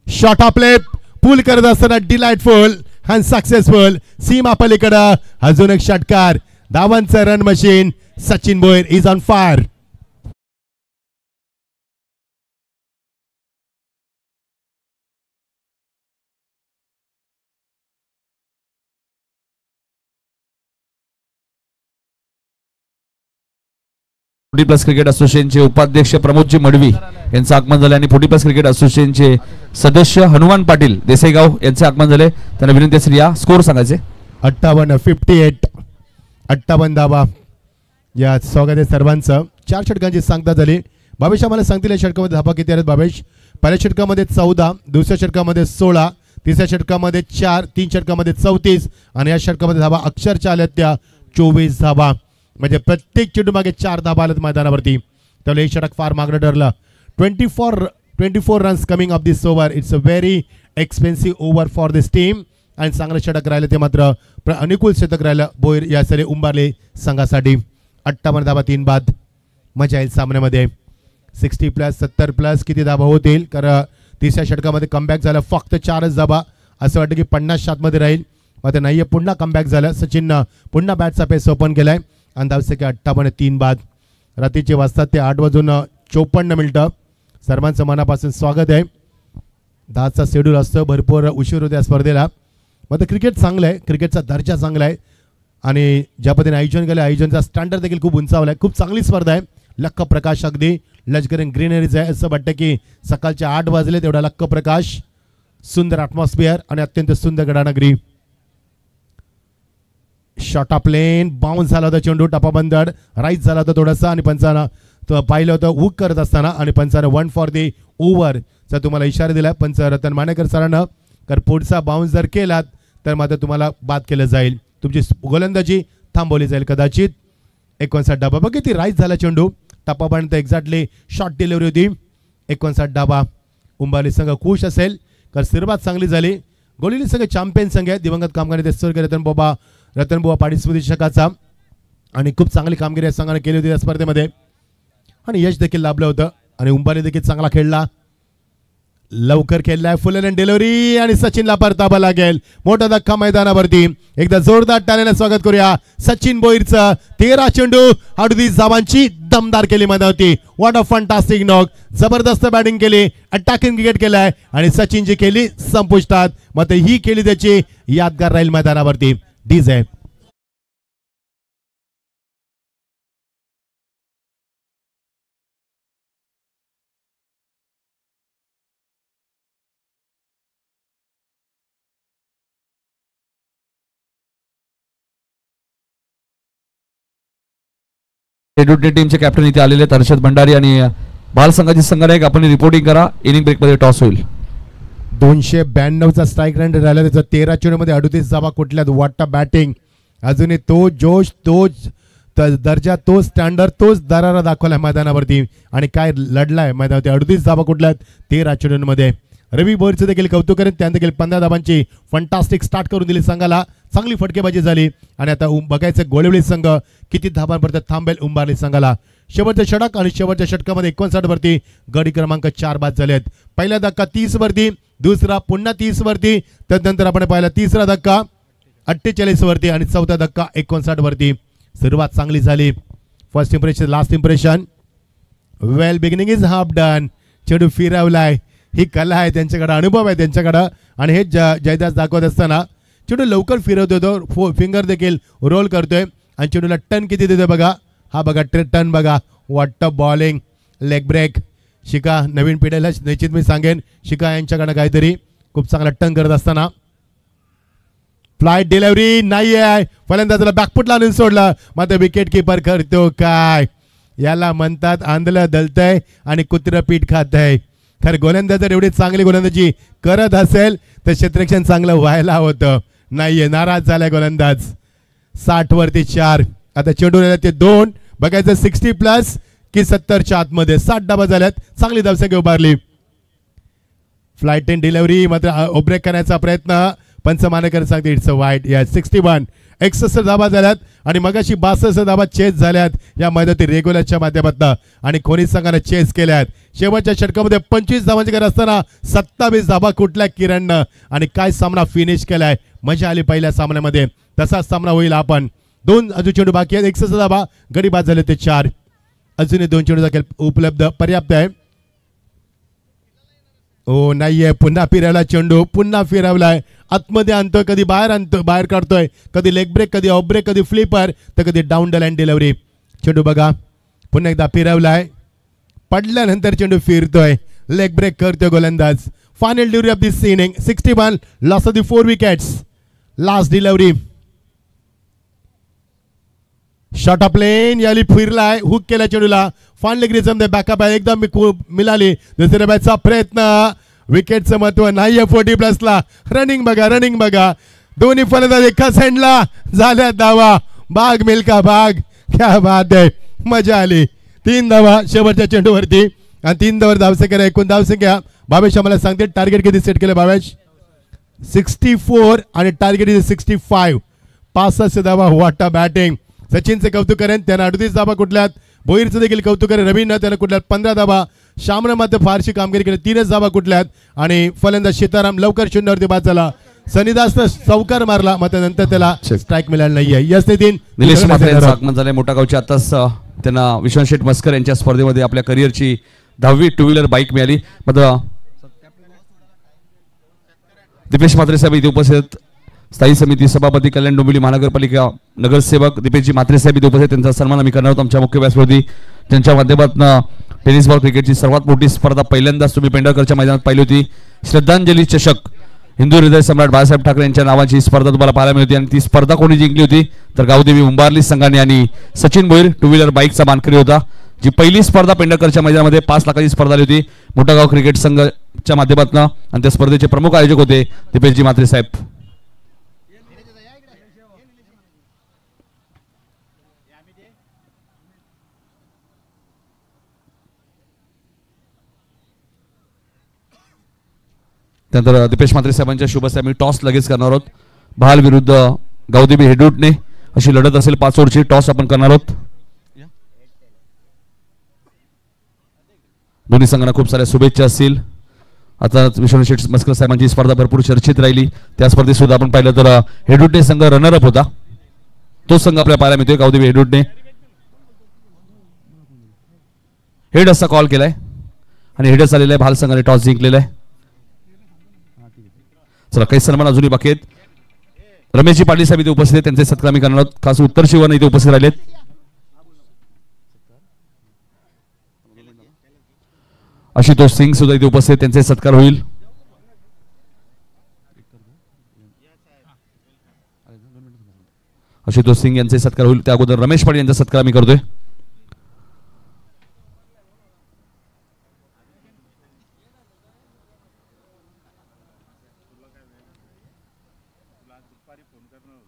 शॉट ऑफ लेप पूल करत असताना डिलाइटफुल आणि सक्सेसफुल. सीमा पलीकडं अजून एक षटकार. धावांचं run machine. Sachin Bhoir is on fire. Plus cricket असोसिएशनचे उपाध्यक्ष प्रमोदजी मडवी यांचं आगमन झाले आणि 40+ क्रिकेट असोसिएशनचे सदस्य हनुमान पाटील देसाईगाव यांचे आगमन झाले. त्यांना विनंती असेल या स्कोर सांगायचे. 58 धावा. या स्वागत आहे सर्वांचं. 4 षटकांची सांगता झाली. बाबेश आम्हाला सांगतील या षटकामध्ये धावा किती आहेत बाबेश. पहिल्या षटकामध्ये 14, दुसऱ्या षटकामध्ये 16, तिसऱ्या षटकामध्ये 4, 3 षटकामध्ये 34 आणि या षटकामध्ये धावा अक्षरशः आल्यात त्या 24 धावा. म्हणजे प्रत्येक चेंडू मागे 4 धावा आल्यात मैदानावरती. त्यामुळे हे षटक फार मागणं ठरलं. 24 runs coming of this over. It's a very expensive over for this team. आणि चांगलं षटक राहिलं ते मात्र अनुकूल शतक राहिलं बोईर या सरी उंबारले संघासाठी. 58 धाबा 3 बाद. मजा येईल सामन्यामध्ये. 60+, 70+ किती धाबा होतील, कारण तिसऱ्या षटकामध्ये कमबॅक झालं. फक्त 4च धाबा. असं वाटतं की 50 मध्ये राहील, मात्र नाहीये. पुन्हा कमबॅक झालं. सचिननं पुन्हा बॅटचा पेस ओपन केलाय आणि धावसंख्या 58 3 बाद. रात्रीचे वाजतात ते 8:54. सर्वांचं मनापासून स्वागत आहे. 10चा शेड्यूल असतं, भरपूर उशीर होते या स्पर्धेला. मात्र क्रिकेट चांगलं आहे, क्रिकेटचा दर्जा चांगला आहे आणि ज्या पद्धतीने आयोजन केलं, आयोजनचा स्टँडर्ड देखील खूप उंचावला आहे. खूप चांगली स्पर्धा आहे. लक्क प्रकाश अगदी लष्करी ग्रीनरीज आहे. असं वाटतं की सकाळचे 8 वाजले तेवढा लक्क प्रकाश, सुंदर ॲटमॉस्फिअर आणि अत्यंत सुंदर गडानगरी. शॉट ऑफ प्लेन बाउन्स झाला होता चेंडू, टपाबंदड राईट झाला होता थोडासा आणि पंचानं तो पाहिलं होतं हुक करत असताना आणि पंचानं 1 फॉर दी ओव्हरचा तुम्हाला इशारा दिला पंच रतन मानेकर सरांना. तर पुढचा बाउन्स जर केलात तर मात्र तुम्हाला बाद केलं जाईल, तुमची गोलंदाजी थांबवली जाईल कदाचित. 59 डाबा. बघ किती राईट झाला चेंडू, टपापर्यंत एक्झॅक्टली शॉर्ट डिलिव्हरी होती. 59 डाबा. उंबारली संघ खुश असेल कारण सुरुवात चांगली झाली. गोलिली संघ चॅम्पियन संघ आहे. दिवंगत कामगार स्वर्गीय रतनबुवा पाटील स्मृतिशकाचा आणि खूप चांगली कामगिरी या संघाने केली होती या स्पर्धेमध्ये आणि यश देखील लाभलं होतं. आणि उंबारली देखील चांगला खेळला, लवकर खेळलाय. फुल एंड डिलिव्हरी आणि सचिनला परतावा लागेल. मोठा धक्का मैदानावरती. एकदा जोरदार टाळ्याने स्वागत करूया सचिन बोईरचं. 13 चेंडू 38 धावांची दमदार केली मैदानावरती. What a fantastic knock. जबरदस्त बॅटिंग केली, अटॅकिंग क्रिकेट केलाय आणि सचिनची केली संपुष्टात. मग ही केली त्याची यादगार राहील मैदानावरती. डीजे टीमचे कॅप्टन इथे आलेले आहेत हर्षद भंडारी आणि बाल संघाचे संघनायक. आपण रिपोर्टिंग करा. इनिंग ब्रेक मध्ये टॉस होईल. 292चा स्ट्राईक रेट राहिला त्याचा. 13 चेंडूमध्ये 38 धावा कुठल्यात. वाटता बॅटिंग अजूनही तो जोश, तोच दर्जा, तोच स्टँडर्ड, तोच दरारा दाखवलाय मैदानावरती आणि काय लढलाय मैदानावरती. 38 धावा कुठल्यात 13 चेंडूंमध्ये. रवी बोरचं देखील कौतुक करेन, त्याने देखील 15 धावांची फंटास्टिक स्टार्ट करून दिली संघाला. चांगली फटकेबाजी झाली आणि आता बघायचं गोळिवली संघ किती धावांपर्यंत थांबेल उंबारली संघाला. शेवटचे षटक आणि शेवटच्या षटकामध्ये 59 वरती गडी क्रमांक 4 बाद झालेत. पहिला धक्का 30 वरती, दुसरा पुन्हा 30 वरती, त्यानंतर आपण पाहिला तिसरा धक्का 48 वरती आणि चौथा धक्का 59 वरती. सुरुवात चांगली झाली. First impression last impression. Well beginning is half done. चेंडू फिरवलाय, ही कला आहे त्यांच्याकडे, अनुभव आहे त्यांच्याकडं आणि हे जयदास दाखवत असताना चेंडू लवकर फिरवतो तो. फिंगर देखील रोल करतोय आणि चेंडूला टर्न किती देतोय बघा. हा बघा टर्न बघा. What a bowling. Leg break. शिका नवीन पिढीला निश्चित मी सांगेन, शिका यांच्याकडे काहीतरी खूप चांगला टर्न करत असताना. फ्लाईट डिलिव्हरी नाही आहे. फलंदाजाला बॅकफुटला आणून सोडलं, मात्र विकेट किपर करतो काय. याला म्हणतात आंधळं दलतय आणि कुत्रं पीठ खातय. खरं गोलंदाज जर एवढी चांगली गोलंदाजी करत असेल तर क्षेत्ररक्षण चांगलं व्हायला होतं. नाहीये, नाराज झालाय गोलंदाज. 60 वरती 4. आता चेंडू ते 2. बघायचं 60+ की 70च्या आतमध्ये. 60 धावा झाल्यात. चांगली धावसंख्या उभारली. फ्लाईट इन डिलिव्हरी मात्र ओब्रेक करण्याचा प्रयत्न. पंच मानेकर सांगते इट्स अ वाईट. या 61 61 धावा झाल्यात आणि मगाशी 62 धावा चेस झाल्यात या मैदानातील रेग्युलरच्या माध्यमातून आणि कोणी संघाने चेस केल्यात. शेवटच्या षटकामध्ये 25 धावांची गरज असताना 27 धावा कुठल्या किरणनं आणि काय सामना फिनिश केलाय. मजा आली पहिल्या सामन्यामध्ये. तसाच सामना होईल. आपण 2 अजून चेंडू बाकी आहेत. 61 धावा गडी बाद झाले ते 4. अजूनही 2 चेंडू देखील उपलब्ध पर्याप्त आहे. ओ नाहीये. पुन्हा फिरवला चेंडू, पुन्हा फिरवलाय. आतमध्ये आणतोय, कधी बाहेर आणतोय, बाहेर काढतोय, कधी लेग ब्रेक, कधी ऑफ ब्रेक, कधी फ्लिपर, तर कधी डाऊन द लाईन डिलिव्हरी. चेंडू बघा पुन्हा एकदा फिरवलाय. पडल्यानंतर चेंडू फिरतोय, लेग ब्रेक करतोय गोलंदाज. Final delivery of this inning. 61 loss of the 4 wickets. Last delivery. Shot of प्लेन याली फिरलाय, हुक केला चेंडूला. फायनल ग्रिझम बॅकअप आहे, एकदम मिळाली. दुसऱ्या बॅटचा प्रयत्न. विकेटचं महत्व नाहीये 40+ला. रनिंग बघा, रनिंग बघा. दोन्ही फलंदाज एका साईडला झाल्या धावा. भाग मिल्का भाग. क्या बात आहे, मजा आली. 3 धावा शेवटच्या चेंडूवरती आणि 3 धावर धावसंख्या. एकूण धावसंख्या भावेश आम्हाला सांगते टार्गेट किती सेट केलं भावेश. 64 आणि टार्गेट इज 65. 65 धावा. What a batting. सचिनचे कौतुक करेन, त्यांना 38 धावा कुठल्यात. भोईरचं देखील कौतुक करेन. रवीनं त्याला कुठल्यात 15 धावा. श्यामनं मात्र फारशी कामगिरी केली, 3च धावा कुठल्यात. आणि फलंदाज सीताराम लवकर शून्यावरती बाद झाला. सनीदासनं चौकार मारला, मात्र नंतर त्याला स्ट्राईक मिळाला नाहीये. यस नितीन. निलेश म्हात्रे यांचं आगमन झालंय मोठा गावचे. आताच त्यांना विश्वनाथ शेठ मस्कर यांच्या स्पर्धेमध्ये आपल्या करिअरची 10वी टू व्हीलर बाईक मिळाली. मात्र दीपेश म्हात्रे साहेब इथे उपस्थित. स्थायी समिती सभापती कल्याण डोंबिवली महानगरपालिका नगरसेवक दीपेशजी म्हात्रे साहेब इथे उपस्थित. त्यांचा सन्मान आम्ही करणार आहोत आमच्या मुख्य व्यासपीठावरती, ज्यांच्या माध्यमातून टेनिस बॉल क्रिकेटची सर्वात मोठी स्पर्धा पहिल्यांदाच तुम्ही पेंढारकरच्या मैदानात पाहिली होती. श्रद्धांजली चषक हिंदू हृदय सम्राट बाळासाहेब ठाकरे यांच्या नावाची स्पर्धा तुम्हाला पाहायला मिळते. आणि ती स्पर्धा कोणी जिंकली होती तर गावदेवी उंबारली संघाने आणि सचिन भोईर टू व्हीलर बाईकचा मानकरी होता. जी पहिली स्पर्धा पेंढारकरच्या मैदानामध्ये 5 लाखाची स्पर्धा आली होती मोठा गाव क्रिकेट संघाच्या माध्यमातून. आणि त्या स्पर्धेचे प्रमुख आयोजक होते दीपेशजी म्हात्रे साहेब. त्यानंतर दीपेश म्हात्रे साहेबांच्या शुभ हस्ते आम्ही टॉस लगेच करणार आहोत. भाल विरुद्ध गावदेवी हेडूटने अशी लढत असेल 5 ओव्हरची. टॉस आपण करणार आहोत. दोन्ही संघांना खूप साऱ्या शुभेच्छा असतील. आता विश्वनाथ शेठ मस्कर साहेबांची स्पर्धा भरपूर चर्चेत राहिली. त्या स्पर्धेत सुद्धा आपण पाहिलं तर हेडूटने संघ रनरअप होता. तो संघ आपल्याला पाहायला मिळतोय. गावदेवी हेडूटने हेड असा कॉल केलाय आणि हेडच आलेला आहे. भाल संघाने टॉस जिंकलेला आहे. चला काही सन्मान अजूनही बाकी आहेत. रमेशजी पाटील साहेब इथे उपस्थित आहेत, त्यांचे सत्कार आम्ही करणार आहोत. खास उत्तर शिवण इथे उपस्थित राहिलेत. आशुतोष सिंग सुद्धा इथे उपस्थित, त्यांचे सत्कार होईल. आशुतोष सिंग यांचे सत्कार होईल. त्या अगोदर रमेश पाटील यांचा सत्कार आम्ही करतोय.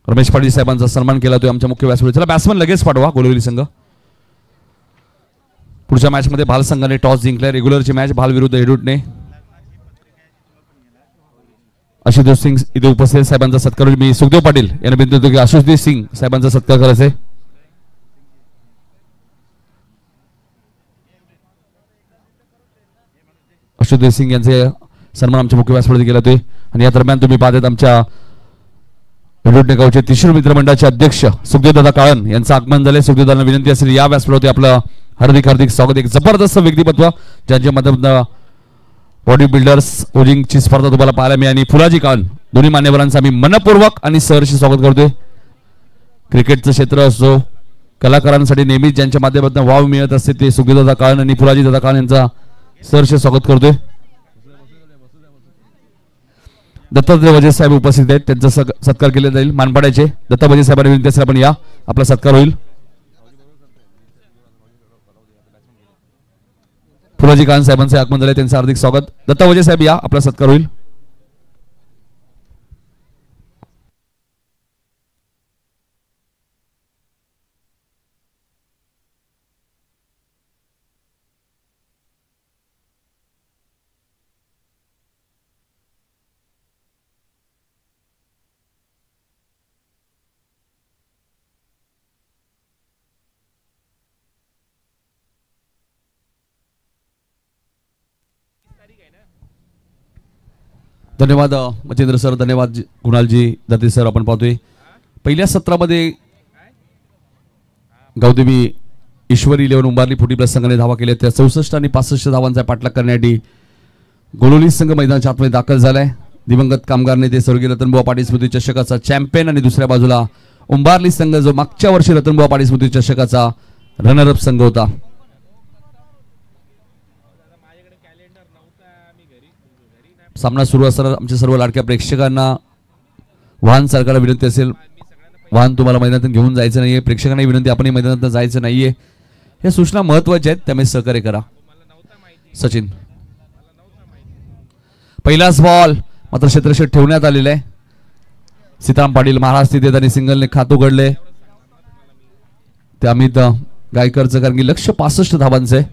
रमेश पाटील साहेबांचा सन्मान केला तो आमच्या मुख्य व्यासपीठावर. चला बॅट्समन लगेच पाठवा गोलवली संघ. पुढच्या मॅच मध्ये भाल संघाने टॉस जिंकलाय. रेग्युलरची मॅच भाल विरुद्ध हेडूटने. आशुतोष सिंग इथे उपस्थित, साहेबांचा सत्कार होईल. मी सुखदेव पाटील यांना विनंती करतो की आशुतोष सिंग साहेबांचा सत्कार करायचा आहे. आशुतोष सिंग यांचे सन्मान आमच्या मुख्य व्यासपीठावर केला जातोय. आणि या दरम्यान तुम्ही पाहतात आमच्या हेडूटणे गावचे त्रिशूळ मित्र मंडळाचे अध्यक्ष सुखदेवदादा काळन यांचं आगमन झाले. सुखदेवदादांना विनंती असेल या व्यासपीठावरती आपलं हार्दिक स्वागत. एक जबरदस्त व्यक्तिमत्व ज्यांच्या माध्यमातून बॉडी बिल्डर्स ओजिंगची स्पर्धा तुम्हाला पाहायला मिळाली. फुलाजी काळन दोन्ही मान्यवरांचं आम्ही मनपूर्वक आणि सहर्ष स्वागत करतोय. क्रिकेटचं क्षेत्र असो कलाकारांसाठी नेहमीच ज्यांच्या माध्यमातून वाव मिळत असते ते सुखदेवदादा काळन आणि फुलाजी दादा काळन यांचा सहर्ष स्वागत करतोय. दत्तात्रय वजे साहेब उपस्थित आहेत, त्यांचा सत्कार केला जाईल. मानपाड्याचे दत्ता वजे साहेबांना विनंती असेल आपण या आपला सत्कार होईल. फुलाजी काळन साहेबांचे आगमन झाले, त्यांचं हार्दिक स्वागत. दत्ता वजे साहेब या आपला सत्कार होईल. धन्यवाद मच्छिंद्र सर, धन्यवाद कुणालजी दत्ते सर. आपण पाहतोय पहिल्या सत्रामध्ये गावदेवी ईश्वरी 11 उंबारली फुटी प्लस संघाने धावा केल्या. त्या 64 आणि 65 धावांचा पाठलाग करण्यासाठी गोलोली संघ मैदानाच्या आतमध्ये दाखल झालाय. दिवंगत कामगार नेते स्वर्गीय रतनबुवा पाटील स्मृती चषकाचा चॅम्पियन आणि दुसऱ्या बाजूला उंबारली संघ जो मागच्या वर्षी रतनबुवा पाटील स्मृती चषकाचा रनरअप संघ होता. सामना सुरू असताना आमच्या सर्व लाडक्या प्रेक्षकांना वाहन चालकाला विनंती असेल, वाहन तुम्हाला मैदानातून घेऊन जायचं नाहीये. प्रेक्षकांना विनंती आपण मैदानातून जायचं नाहीये. या सूचना महत्वाच्या आहेत, त्यामुळे सहकार्य करा. सचिन पहिलाच बॉल मात्र क्षेत्रक्षेत्र ठेवण्यात आलेला आहे. सीताराम पाटील महाराज तिथे त्यांनी सिंगलने खात उघडले. ते अमित गायकरचं कारण की लक्ष 65 धावांचं आहे.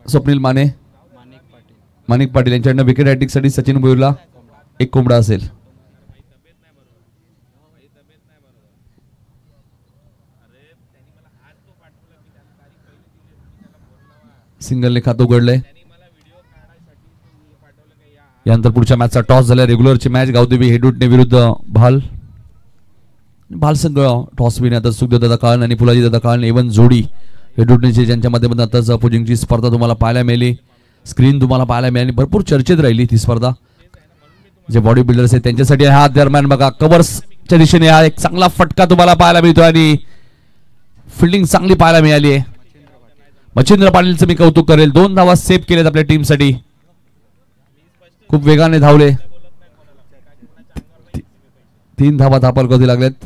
स्वप्नील माने माणिक पाटील यांच्याकडनं विकेट हॅट्रिकसाठी सचिन भोईरला एक कोंबडा असेल. सिंगलने खातं उघडलंय. यानंतर पुढच्या मॅचचा टॉस झाला. रेग्युलरची मॅच गावदेवी हेडूटने विरुद्ध भाल. भाल संघ टॉस विन. आता सुखदेव दादा काळन आणि फुलाजी दादा काळन एवन जोडी हेडूटनेची ज्यांच्या माध्यमातून आताच अपोजिंगची स्पर्धा तुम्हाला पाहायला मिळाली. स्क्रीन तुम्हाला पाहायला मिळाली. भरपूर चर्चेत राहिली ती स्पर्धा. जे बॉडी बिल्डर्स आहेत त्यांच्यासाठी हा दरम्यान बघा कव्हर्सच्या दिशेने हा एक चांगला फटका तुम्हाला पाहायला मिळतो आणि फिल्डिंग चांगली पाहायला मिळाली आहे. मच्छिंद्र पाटीलचं मी कौतुक करेल. 2 धावा सेव्ह केलेत आपल्या टीमसाठी. खूप वेगाने धावले. 3 धावा धापल कधी लागल्यात.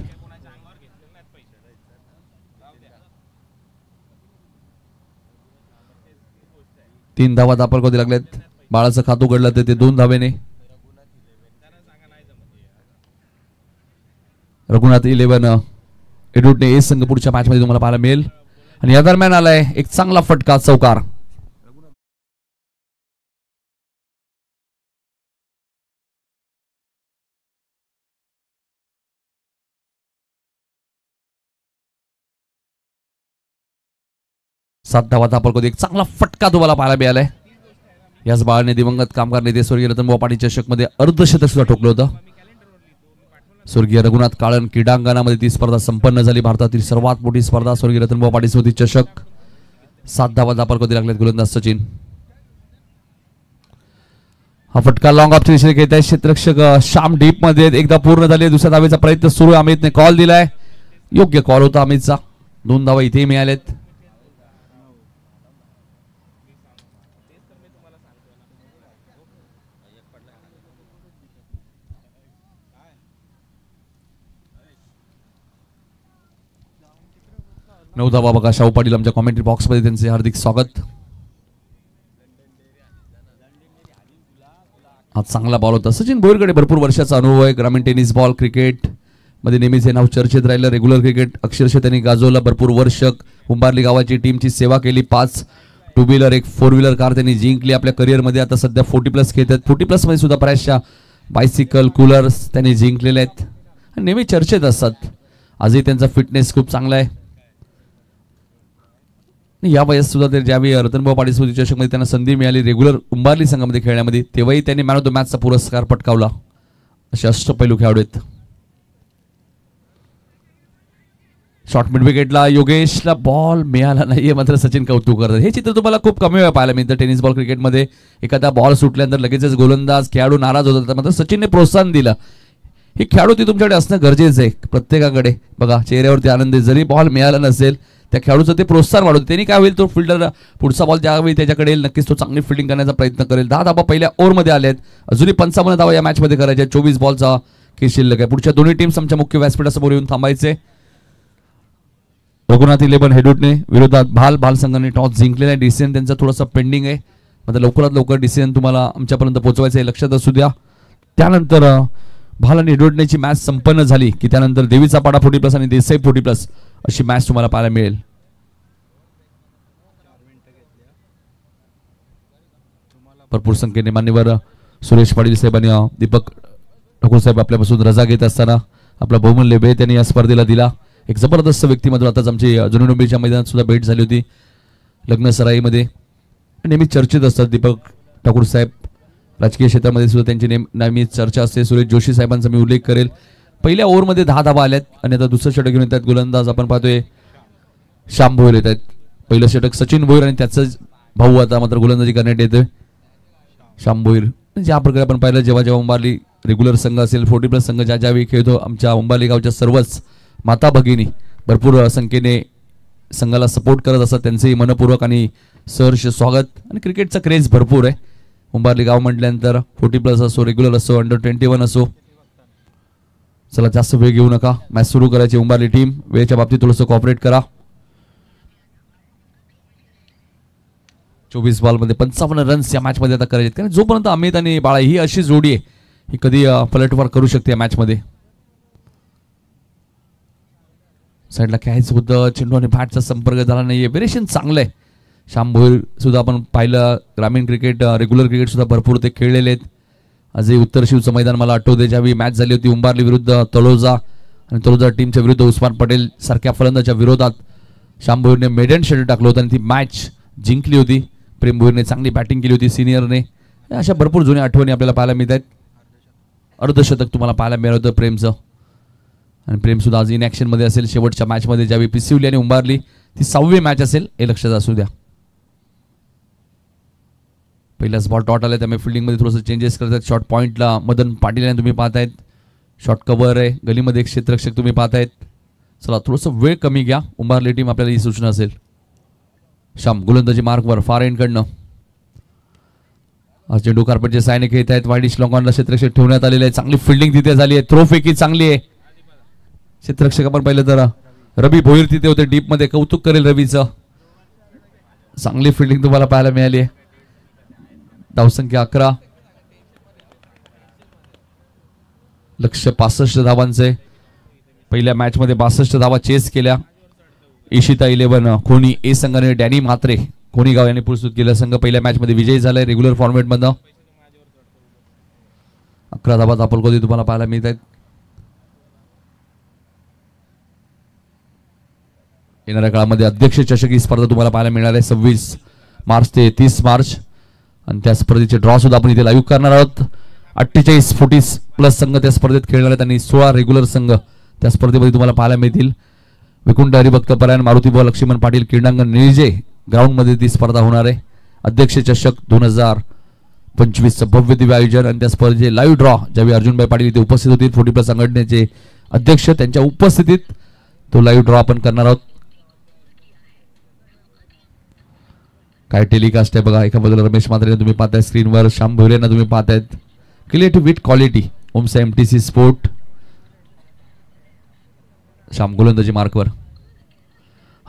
तीन धावा धापल कधी लागल्यात. बाळाचं खातं उघडलं तर ते 2 धावेने. रघुनाथ 11 एडूटने ए संघ पुढच्या मॅच मध्ये तुम्हाला पाहायला मिळेल. आणि या दरम्यान आलाय एक चांगला फटका चौकार. सात धावा धापल कधी एक चांगला फटका तुम्हाला पाहायला मिळालाय. याच बाळाने दिवंगत कामगार नेते स्वर्गीय रतनभाऊ पाटील चषक मध्ये अर्धशतक सुद्धा ठोकलं होतं. स्वर्गीय रघुनाथ काळन क्रीडांगणामध्ये ती स्पर्धा संपन्न झाली. भारतातील सर्वात मोठी स्पर्धा स्वर्गीय रतनभाऊ पाटील स्मृती चषक. 7 धावा धापल कधी लागल्यात गोलंदाज सचिन. हा फटका लॉंग ऑफच्या दिशेने घेत आहे क्षेत्ररक्षक श्याम डीप मध्ये. एकदा पूर्ण झाले. दुसऱ्या धावेचा प्रयत्न सुरू आहे. अमितने कॉल दिलाय. योग्य कॉल होता अमितचा. 2 धावा इथेही मिळाल्यात. नऊ धावा बघा शाहू पाटील आमच्या कॉमेंट्री बॉक्स मध्ये त्यांचे हार्दिक स्वागत. हा चांगला बॉल होता. सचिन भोईरकडे भरपूर वर्षाचा अनुभव आहे. ग्रामीण टेनिस बॉल क्रिकेट मध्ये नेहमीच हे नाव चर्चेत राहिलं. रेग्युलर क्रिकेट अक्षरशः त्यांनी गाजवलं. भरपूर वर्ष उंबारली गावाची टीमची सेवा केली. 5 टू व्हीलर 1 4 व्हीलर कार त्यांनी जिंकली आपल्या करिअरमध्ये. आता सध्या 40+ खेळतात. 40+ मध्ये सुद्धा बऱ्याचशा बायसिकल कूलर्स त्यांनी जिंकलेले आहेत. नेहमी चर्चेत असतात. आजही त्यांचा फिटनेस खूप चांगला आहे. या वयात सुद्धा ते ज्यावेळी रतनभाऊ पाटील स्मृती चषकमध्ये त्यांना संधी मिळाली रेग्युलर उंबारली संघामध्ये खेळण्यामध्ये तेव्हाही त्यांनी मॅन ऑफ द मॅचचा पुरस्कार पटकावला. असे अष्टपैलू खेळाडू आहेत. शॉर्ट मिड विकेटला योगेशला बॉल मिळाला नाहीये मात्र सचिन कौतुक करतात. हे चित्र तुम्हाला खूप कमी वेळा पाहायला मिळतं टेनिस बॉल क्रिकेटमध्ये. एखादा बॉल सुटल्यानंतर लगेचच गोलंदाज खेळाडू नाराज होतात मात्र सचिनने प्रोत्साहन दिलं. हे खेळाडू ती तुमच्याकडे असणं गरजेचं आहे. प्रत्येकाकडे बघा चेहऱ्यावरती आनंद आहे. जरी बॉल मिळाला नसेल त्या खेळाडूचं ते प्रोत्साहन वाढवतं. त्यांनी काय होईल तो फिल्डर पुढचा बॉल ज्यावेळी त्याच्याकडे येईल नक्कीच तो चांगली फिल्डिंग करण्याचा प्रयत्न करेल. 10 धावा पहिल्या ओव्हरमध्ये आले आहेत. अजूनही 55 धावा या मॅचमध्ये करायच्या. 24 बॉलचा खेळ शिल्लक आहे. पुढच्या दोन्ही टीम्स आमच्या मुख्य व्यासपीठासमोर येऊन थांबायचे. रघुनाथ 11 हेडूटने विरोधात भाल संघाने टॉस जिंकलेला आहे. डिसिजन त्यांचा थोडासा पेंडिंग आहे. मात्र लवकरात लवकर डिसिजन तुम्हाला आमच्यापर्यंत पोहोचवायचं आहे. लक्षात असू द्या. त्यानंतर भाल आणि हेडूटनेची मॅच संपन्न झाली की त्यानंतर देवीचा पाडा 40+ आणि देसाई 40+ अशी मॅच तुम्हाला पाहायला मिळेल. भरपूर संख्येने मान्यवर सुरेश पाटील साहेब आणि दीपक ठाकूर साहेब आपल्यापासून रजा घेत असताना आपला बहुमूल्य भेट त्यांनी या स्पर्धेला दिला. एक जबरदस्त व्यक्तिमत्व. आताच आमची जुनी डोंबिवलीच्या मैदानात सुद्धा भेट झाली होती लग्न सराईमध्ये. नेहमी चर्चेत असतात दीपक ठाकूर साहेब. राजकीय क्षेत्रामध्ये सुद्धा त्यांची नेहमी चर्चा असते. सुरेश जोशी साहेबांचा मी उल्लेख करेल. पहिल्या ओव्हरमध्ये 10 धावा आल्यात आणि आता दुसरं षटक घेऊन येतात गोलंदाज आपण पाहतोय श्याम भोईर येत आहेत. पहिलं षटक सचिन भोईर आणि त्याचाच भाऊ आता मात्र गोलंदाजी करण्यात येतोय श्याम भोईर. ज्या प्रकारे आपण पाहिलं जेव्हा जेव्हा उंबारली रेग्युलर संघ असेल 40+ संघ ज्यावेळी खेळतो आमच्या उंबारली गावच्या सर्वच माता भगिनी भरपूर संख्येने संघाला सपोर्ट करत असतात. त्यांचेही मनपूर्वक आणि सहर्ष स्वागत. आणि क्रिकेटचा क्रेज भरपूर आहे उंबारली गाव म्हटल्यानंतर. 40+ असो रेग्युलर असो अंडर 21 असो. चला जास्त वेळ घेऊ नका. मॅच सुरू करायची. उंबारली टीम वेळेच्या बाबतीत थोडंसं कॉपरेट करा. 24 बॉलमध्ये 55 रन्स या मॅच मध्ये आता करायचे. कारण जोपर्यंत अमित आणि बाळा ही अशी जोडी आहे ही कधी पलटवार करू शकते या मॅच मध्ये. साईडला खेळायचं होतं. चेंडू आणि बॅटचा संपर्क झाला नाहीये. व्हेरिएशन चांगलं आहे. श्याम भोईर सुद्धा आपण पाहिलं, ग्रामीण क्रिकेट रेग्युलर क्रिकेट सुद्धा भरपूर ते खेळलेले आहेत. आजही उत्तर शिवचं मैदान मला आठवते, ज्यावेळी मॅच झाली होती उंबारली विरुद्ध तळोजा आणि तळोजा टीमच्या विरुद्ध उस्मान पटेल सारख्या फलंदाच्या विरोधात श्याम भोईरने मेडन शेड टाकलं होतं आणि ती मॅच जिंकली होती. प्रेम भोईरने चांगली बॅटिंग केली होती सिनियरने. अशा भरपूर जुन्या आठवणी आपल्याला पाहायला मिळत आहेत. अर्धशतक तुम्हाला पाहायला मिळालं होतं प्रेमचं, आणि प्रेम सुद्धा आज इन ॲक्शनमध्ये असेल शेवटच्या मॅचमध्ये, ज्यावेळी पिसिवली आणि उंबारली ती 6वी मॅच असेल हे लक्षात असू द्या. पहिलाच बॉल डॉट आला, त्यामुळे फिल्डिंगमध्ये थोडंसं चेंजेस करतात. शॉर्ट पॉईंटला मदन पाटील यांना तुम्ही पाहतायत, शॉर्ट कव्हर आहे, गलीमध्ये एक क्षेत्ररक्षक तुम्ही पाहतायत. चला थोडंसं वेळ कमी घ्या, उंबारली टीम आपल्याला ही सूचना असेल. श्याम गोलंदाजी मार्कवर फार एंडकडनं चेंडू कार्पेटचे सायने खेळत आहेत. वाईडिश लॉंगॉनला क्षेत्ररक्षक ठेवण्यात आलेले आहे. चांगली फिल्डिंग तिथे झाली आहे, थ्रो फेकी चांगली आहे. क्षेत्ररक्षक आपण पाहिलं तर रवी भोईर तिथे होते डीप मध्ये, कौतुक करेल रवीचं. चांगली फिल्डिंग तुम्हाला पाहायला मिळाली आहे. धावसंख्या 11, लक्ष्य 65 धावांचे. पहिल्या मॅच मध्ये 62 धावा चेस केल्या. इशिता 11 खोनी ए संघाने डॅनी म्हात्रे खोनी गाव यांनी पुरस्कृत केलं. संघ पहिल्या मॅच मध्ये विजयी झालाय रेग्युलर फॉर्मॅट मधनं. 11 धावा दापोलकोदी तुम्हाला पाहायला मिळत आहेत. येणाऱ्या काळामध्ये अध्यक्ष चषक ही स्पर्धा तुम्हाला पाहायला मिळणार आहे 26 मार्च ते 30 मार्च, आणि त्या स्पर्धेचे ड्रॉ सुद्धा आपण इथे लाईव्ह करणार आहोत. 48 फुटीस प्लस संघ त्या स्पर्धेत खेळणार आहेत आणि 16 रेग्युलर संघ त्या स्पर्धेमध्ये तुम्हाला पाहायला मिळतील. विकुंठ हरिभक्त परायण मारुती बुवा लक्ष्मण पाटील क्रीडांगण निळजे ग्राउंडमध्ये ती स्पर्धा होणार आहे. अध्यक्ष चषक 2025 भव्य दिव्य आयोजन, आणि त्या स्पर्धेचे लाईव्ह ड्रॉ ज्यावेळी अर्जुनभाई पाटील इथे उपस्थित होते, 40+ संघटनेचे अध्यक्ष, त्यांच्या उपस्थितीत तो लाईव्ह ड्रॉ आपण करणार आहोत. काय टेलिकास्ट आहे बघा. एका बाजूला रमेश म्हात्रे तुम्ही पाहताय स्क्रीनवर, श्याम भोईर यांना तुम्ही पाहतायत. क्रिएटिव्ह विथ क्वालिटी ओमसा MTC स्पोर्ट. श्याम गोलंदाजी मार्कवर.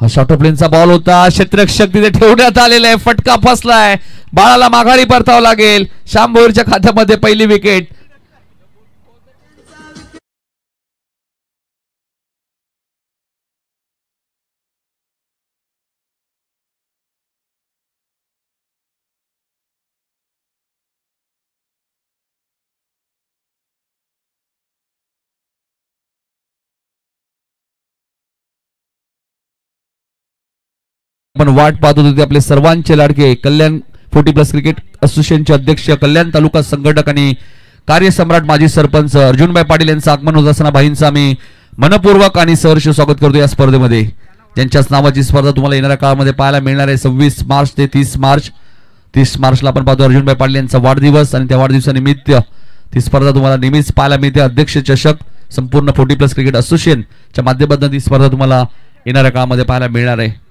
हा शॉर्ट ऑफ लेनचा बॉल होता, क्षेत्ररक्षक तिथे ठेवण्यात आलेला आहे, फटका फसलाय, बाळाला माघारी परतावं लागेल. श्याम भोईरच्या खात्यामध्ये पहिली विकेट. आपण वाट पाहत होतो ते आपले सर्वांचे लाडके कल्याण 40+ क्रिकेट असोसिएशनचे अध्यक्ष, कल्याण तालुका संघटक आणि कार्यसम्राट माजी सरपंच अर्जुनभाई पाटील यांचं आगमन होत असताना भाईंचं आम्ही मनपूर्वक आणि सहर्ष स्वागत करतो या स्पर्धेमध्ये. ज्यांच्याच नावाची स्पर्धा तुम्हाला येणाऱ्या काळामध्ये पाहायला मिळणार आहे 26 मार्च ते 30 मार्च. 30 मार्चला आपण पाहतो अर्जुनभाई पाटील यांचा वाढदिवस, आणि त्या वाढदिवसानिमित्त ती स्पर्धा तुम्हाला नेहमीच पाहायला मिळते. अध्यक्ष चषक संपूर्ण 40+ क्रिकेट असोसिएशनच्या माध्यमातून ती स्पर्धा तुम्हाला येणाऱ्या काळामध्ये पाहायला मिळणार आहे.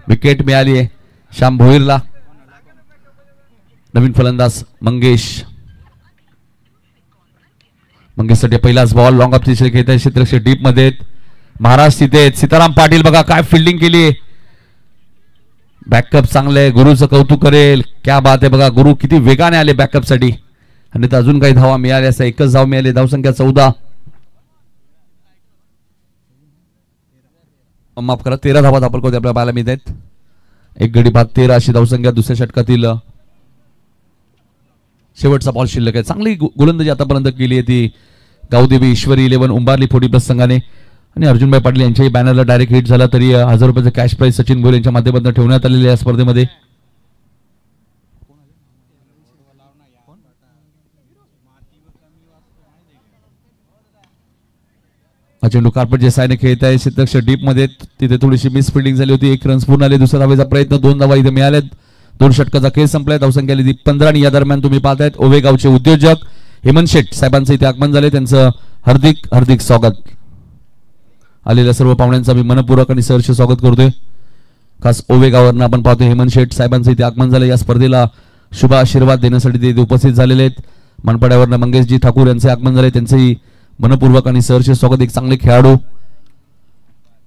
विकेट मिळाली आहे श्याम भोईरला. नवीन फलंदाज मंगेशसाठी पहिलाच बॉल लॉंग ऑफ तिसरे खेळत आहे. क्षेत्ररक्षक डीप मध्ये महाराज तिथे आहेत. सीताराम पाटील बघा काय फिल्डिंग केली आहे, बॅकअप चांगले, गुरुचं कौतुक करेल. क्या बात आहे बघा, गुरु किती वेगाने आले बॅकअप साठी, आणि अजून काही धावा मिळाल्या असं एकच धाव मिळाली. धावसंख्या 14, माफ करा 13 धावा दापोलकोदी आपल्याला पाहायला मिळत आहेत. एक गडी बाद 13 अशी धावसंख्या दुसऱ्या षटकातील शेवटचा बॉल शिल्लक आहे. चांगली गोलंदाजी आतापर्यंत केली आहे ती गावदेवी ईश्वरी 11 उंबारली 40+ संघाने, आणि अर्जुनभाई पाटील यांच्याही बॅनरला डायरेक्ट हिट झाला. तरी 1000 रुपयाचं कॅश प्राइज सचिन भोईर यांच्या माध्यमातून ठेवण्यात आलेले या स्पर्धेमध्ये. चेंडू कार्पेट जे सायने खेळत आहे. क्षेत्ररक्षक डीप मध्ये तिथे थोडीशी मिस फिल्डिंग झाली होती. 1 रन्स पूर्ण आले. दुसऱ्या धावेचा प्रयत्न, 2 धावा इथे मिळाल्यात. 2 षटकाचा खेळ संपलाय. धावसंख्या आली 15, आणि या दरम्यान तुम्ही पाहतायत ओवेगावचे उद्योजक हेमंत शेठ साहेबांचं इथे आगमन झाले. त्यांचं हार्दिक हार्दिक स्वागत. आलेल्या सर्व पाहुण्यांचं मी मनपूर्वक आणि सहर्ष स्वागत करतोय. खास ओवेगाववरनं आपण पाहतो हेमंत शेठ साहेबांचं इथे आगमन झालं. या स्पर्धेला शुभ आशीर्वाद देण्यासाठी ते उपस्थित झालेले आहेत. मनपाड्यावरनं मंगेशजी ठाकूर यांचे आगमन झाले. त्यांचंही मनपूर्वक आणि सहर्ष स्वागत. एक चांगले खेळाडू,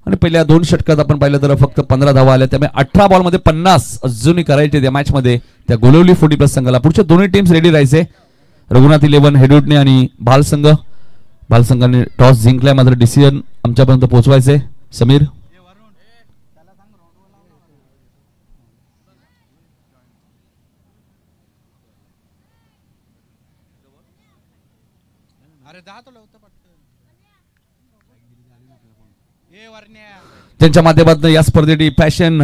आणि पहिल्या 2 षटकात आपण पाहिलं तर फक्त 15 धावा आल्या. त्यामुळे 18 बॉलमध्ये 50 अजूनही करायचे त्या मॅच मध्ये त्या गोलवली 40+ संघाला. पुढच्या दोन्ही टीम्स रेडी राहायचे. रघुनाथ 11 हेडुटने आणि भाल संघाने टॉस जिंकलाय, मात्र डिसिजन आमच्यापर्यंत पोहोचवायचे. समीर त्यांच्या माध्यमातून या स्पर्धेची फॅशन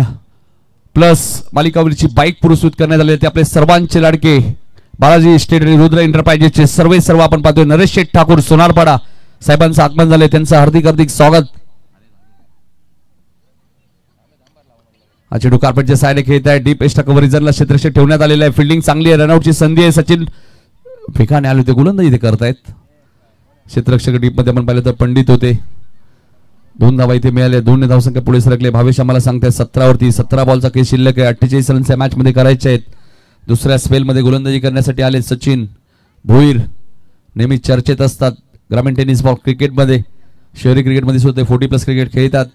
प्लस मालिकावरीची बाईक पुरस्कृत करण्यात आले ते आपले सर्वांचे लाडके बालाजी स्टेट आणि रुद्र एंटरप्राइजेसचे सर्व आपण पाहतोय नरेश शेठ ठाकूर सोनारपाडा साहेबांचं आगमन झाले त्यांचं हार्दिक स्वागत. हा चेंडू कार्पेटच्या साइडने खेळत आहे डीप एस्टा कव्हरिजरला क्षेत्ररक्षक ठेवण्यात आलेला आहे. फिल्डिंग चांगली आहे रनआउटची संधी आहे. सचिन फेकाने आले होते गोलंदाजी इथे करतायत क्षेत्ररक्षक डीप मध्ये आपण पाहिलं तर पंडित होते. 2 धावा इथे मिळाले 2 धावसंख्या पुढे सरकले. भावेश आम्हाला सांगताय 17 वरती 17 बॉलचा खेळ शिल्लक आहे. 48 रनच्या मॅच मध्ये करायचे आहेत. दुसऱ्या स्पेल मध्ये गोलंदाजी करण्यासाठी आले सचिन भोईर नेहमी चर्चेत असतात. ग्रामीण टेनिस बॉल क्रिकेटमध्ये शहरी क्रिकेटमध्ये सुद्धा 40+ क्रिकेट खेळतात.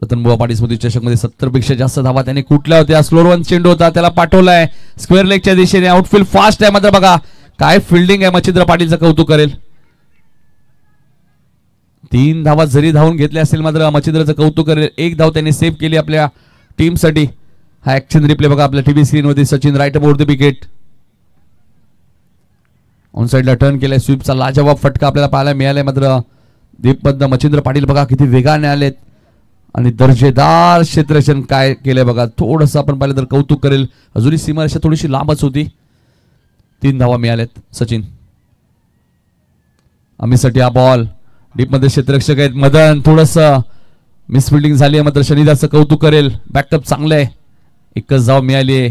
रतनबुवा पाटील स्मृती चषक मध्ये 70 पेक्षा जास्त धावा त्याने कुठल्या होत्या. स्लोअर वन चेंडू होता त्याला पाठवलाय स्क्वेअर लेगच्या दिशेने. आउटफील्ड फास्ट आहे मात्र बघा काय फिल्डिंग आहे. मच्छिंद्र पाटीलचं कौतुक करेल. 3 धावा जरी धावून घेतल्या असेल मात्र मच्छिंद्रचं कौतुक करेल. 1 धाव त्यांनी सेव्ह केली आपल्या टीमसाठी. हा ऍक्शन रिप्ले बघा आपल्या टीव्ही स्क्रीनवरती. Sachin right about the wicket on साइडला टर्न केलाय. स्वीपचा लाजवाब फटका आपल्याला पाहायला मिळालाय मात्र दीपमधनं मच्छिंद्र पाटील बघा किती वेगाने आलेत आणि दर्जेदार क्षेत्ररक्षण काय केलंय बघा. थोडंसं आपण पाहिलं तर कौतुक करेल. अजूनही सीमारेषा थोडीशी लांबच होती. 3 धावा मिळाल्यात सचिन. आम्हीसाठी हा बॉल डीप मध्ये क्षेत्ररक्षक आहेत मदन थोडस मिसफिल्डिंग झाली आहे मात्र शनिदासचं कौतुक करेल. बॅकअप चांगलं आहे. 1च धाव मिळाली आहे.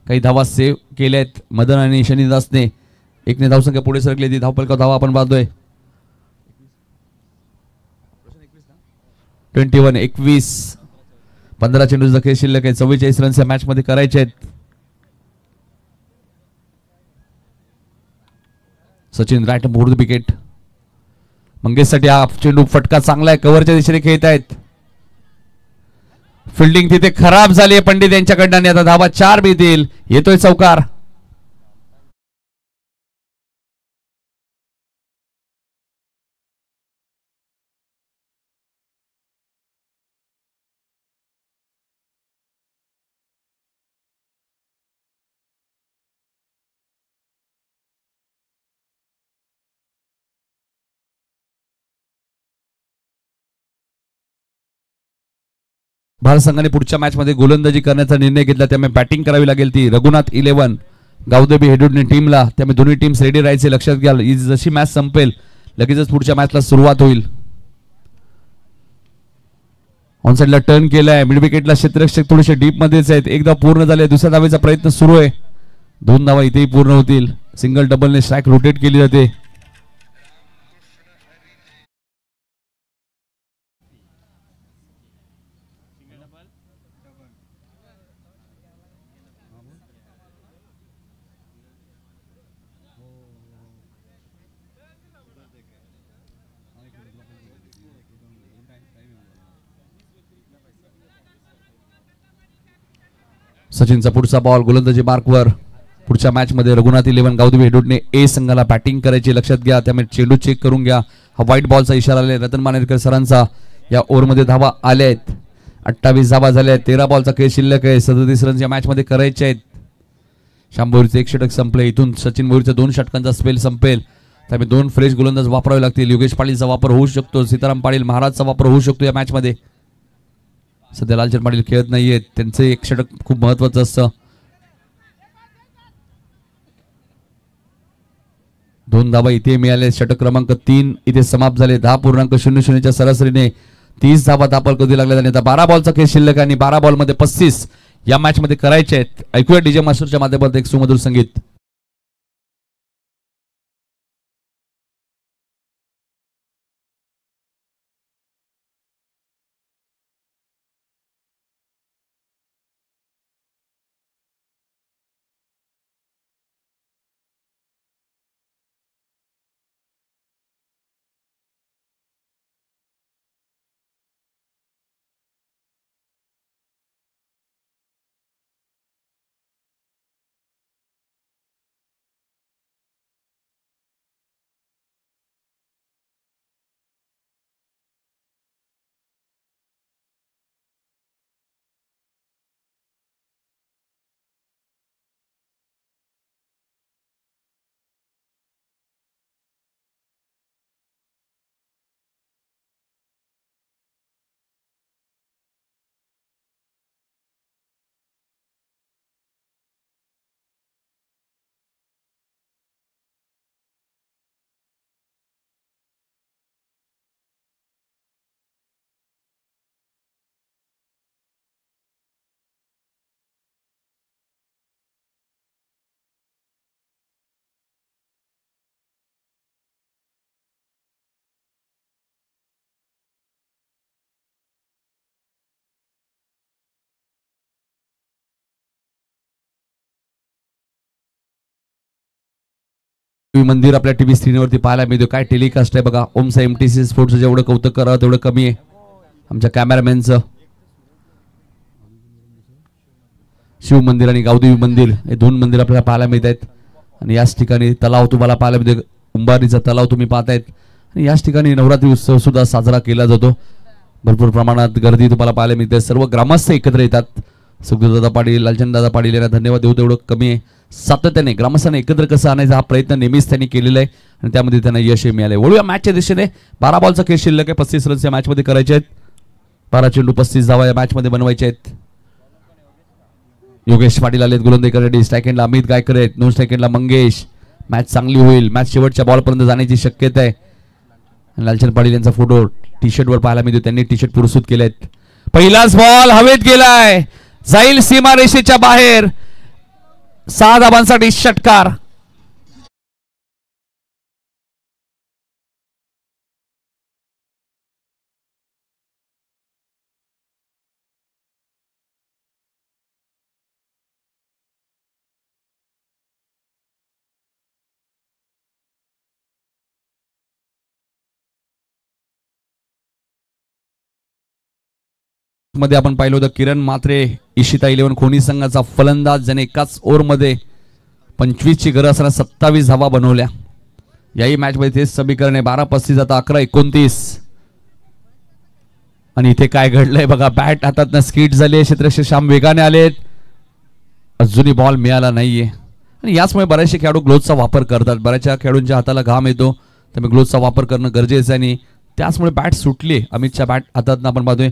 काही धावा सेव्ह केल्यात मदन आणि शनिदासने. 1 धावसंख्या पुढे सरकली. ती धावपलका धावा आपण पाहतोय 21 15 चेंडूचा खेळ शिल्लक आहे. 44 रनच्या मॅच मध्ये करायचे आहेत. Sachin right board wicket. मंगेशसाठी हा चेंडू फटका चांगला आहे. कव्हरच्या दिशेने खेळत आहेत. फिल्डिंग तिथे खराब झाली आहे पंडित यांच्याकडनं. आता धावा 4 मिळतील. येतोय चौकार. भारत संघाने पुढच्या मॅच मध्ये गोलंदाजी करण्याचा निर्णय घेतला. त्यामुळे बॅटिंग करावी लागेल. ती रघुनाथ 11 गावदेवी हेडूडने टीमला. त्यामुळे दोन्ही टीम्स रेडी राहायचे. लक्षात घ्या जशी मॅच संपेल लगेचच पुढच्या मॅचला सुरुवात होईल. ऑन साइडला टर्न केलाय. मिड विकेटला क्षेत्ररक्षक थोडेसे डीप मध्येच आहेत. 1 धाव पूर्ण झाले. दुसऱ्या धावेचा प्रयत्न सुरू आहे. 2 धावा इथेही पूर्ण होतील. सिंगल डबलने स्ट्राईक रोटेट केली जाते. सचिनचा पुढचा बॉल गोलंदाजी मार्कवर. पुढच्या मॅच मध्ये रघुनाथ 11 गावदेवी हेडूडने ए संघाला बॅटिंग करायची. लक्षात घ्या. त्यामुळे चेंडू चेक करून घ्या. हा व्हाईट बॉलचा इशारा आलाय रतन मानेरकर सरांचा. या ओव्हरमध्ये धावा आल्या आहेत. 28 धावा झाल्या आहेत. 13 बॉलचा खेळ शिल्लक आहे. 37 रनच्या मॅच मध्ये करायचे आहेत. श्याम भोईरचे 1 षटक संपले. इथून सचिन भोईरच्या 2 षटकांचा स्पेल संपेल. त्यामुळे 2 फ्रेश गोलंदाज वापरावे लागतील. योगेश पाटीलचा वापर होऊ शकतो. सीताराम पाटील महाराजचा वापर होऊ शकतो या मॅच मध्ये. सध्या लालचंद पाटील खेळत नाहीयेत. त्यांचं 1 षटक खूप महत्वाचं असतं. 2 धावा इथे मिळाले. षटक क्रमांक 3 इथे समाप्त झाले. 10.00च्या सरासरीने 30 धावा दाखल करू लागल्या. आणि आता 12 बॉलचा खेळ शिल्लक आणि 12 बॉल मध्ये 35 या मॅच मध्ये करायचे आहेत. ऐकूया डीजे मास्टरच्या माध्यमातून एक सुमधुर संगीत. मंदिर आपल्या टीव्ही स्क्रीनवरती पाहायला मिळतो. काय टेलिकास्ट आहे बघा. ओमचा MTC स्पोर्ट्सचं जेवढं कौतुक करावं तेवढं कमी आहे. आमच्या कॅमेरामॅनचं शिव मंदिर आणि गावदेवी मंदिर हे दोन मंदिर आपल्याला पाहायला मिळत आहेत. आणि याच ठिकाणी तलाव तुम्हाला पाहायला मिळतो. कुंभारीचा तलाव तुम्ही पाहतायत. आणि याच ठिकाणी नवरात्री उत्सव सुद्धा साजरा केला जातो. भरपूर प्रमाणात गर्दी तुम्हाला पाहायला मिळते. सर्व ग्रामस्थ एकत्र येतात. सुखदेवदादा पाटील, लालचंददादा पाटील यांना धन्यवाद देऊ तेवढं कमी आहे. सातत्याने ग्रामस्थांना एकत्र कसं आणायचा हा प्रयत्न नेहमीच त्यांनी केलेला आहे आणि त्यामध्ये त्यांना यश मिळाले. वळूया मॅचच्या दिशेने. 12 बॉलचा खेळ शिल्लक आहे. 35 रन्स या मॅचमध्ये करायचे आहेत. 12 चेंडू 35 धावा या मॅचमध्ये बनवायचे आहेत. योगेश पाटील आलेत गोलंदाजी करण्यासाठी. स्ट्राईक अमित गायकर आहेत. 9 स्ट्राईक मंगेश. मॅच चांगली होईल. मॅच शेवटच्या बॉलपर्यंत जाण्याची शक्यता आहे. लालचंद पाटील यांचा फोटो टी शर्टवर पाहायला मिळतो. त्यांनी टी शर्ट पुरस्कृत केलेत. पहिलाच बॉल हवेत गेलाय. जाईल सीमारेषेच्या बाहेर. 6 धावांसाठी षटकार. मध्ये आपण पाहिलं होतं किरण मात्रे इशिता 11 खोनी संघाचा फलंदाज ज्याने एकाच ओव्हरमध्ये 25 ची गरज असताना 27 धावा बनवल्या. याही मॅच मध्ये तेच समीकरण आहे. 12-35 आता 11-29. आणि इथे काय घडलंय बघा. बॅट हातात स्किट झाले. क्षेत्ररक्षक श्याम वेगाने आलेत. अजूनही बॉल मिळाला नाहीये. आणि याचमुळे बरेचसे खेळाडू ग्लोव्हचा वापर करतात. बऱ्याचशा खेळाडूंच्या हाताला घाम येतो त्यामुळे ग्लोव्हचा वापर करणं गरजेचं आहे. आणि त्याचमुळे बॅट सुटली. अमितच्या बॅट हातात आपण पाहतोय.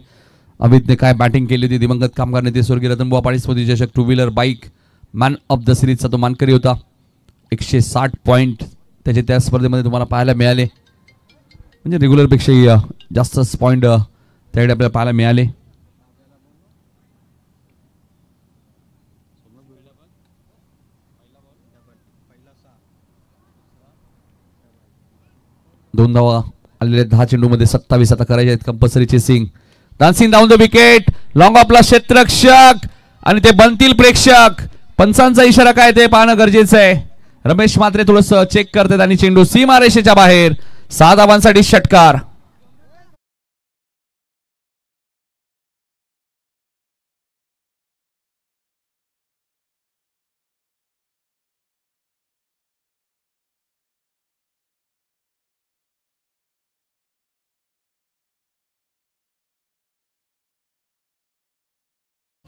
अमितने काय बॅटिंग केली होती. दिवंगत कामगार नेते स्वर्गीय रतनबुवा पाटील स्मृती चषक 2 wheeler bike man of the सिरीजचा तो मानकरी होता. 160 पॉईंट त्याचे त्या स्पर्धेमध्ये तुम्हाला पाहायला मिळाले. म्हणजे रेग्युलरपेक्षाही जास्त पॉईंट त्याकडे आपल्याला पाहायला मिळाले. दोन धावा आलेले 10 चेंडूमध्ये 27 आता करायचे आहेत. Compulsory chasing. Dancing down the wicket. Long ऑफला क्षेत्ररक्षक आणि ते बनतील प्रेक्षक. पंचांचा इशारा काय ते पाहणं गरजेचं आहे. रमेश मात्रे थोडस चेक करतात आणि चेंडू सीमारेषेच्या बाहेर. 6 धावांसाठी षटकार.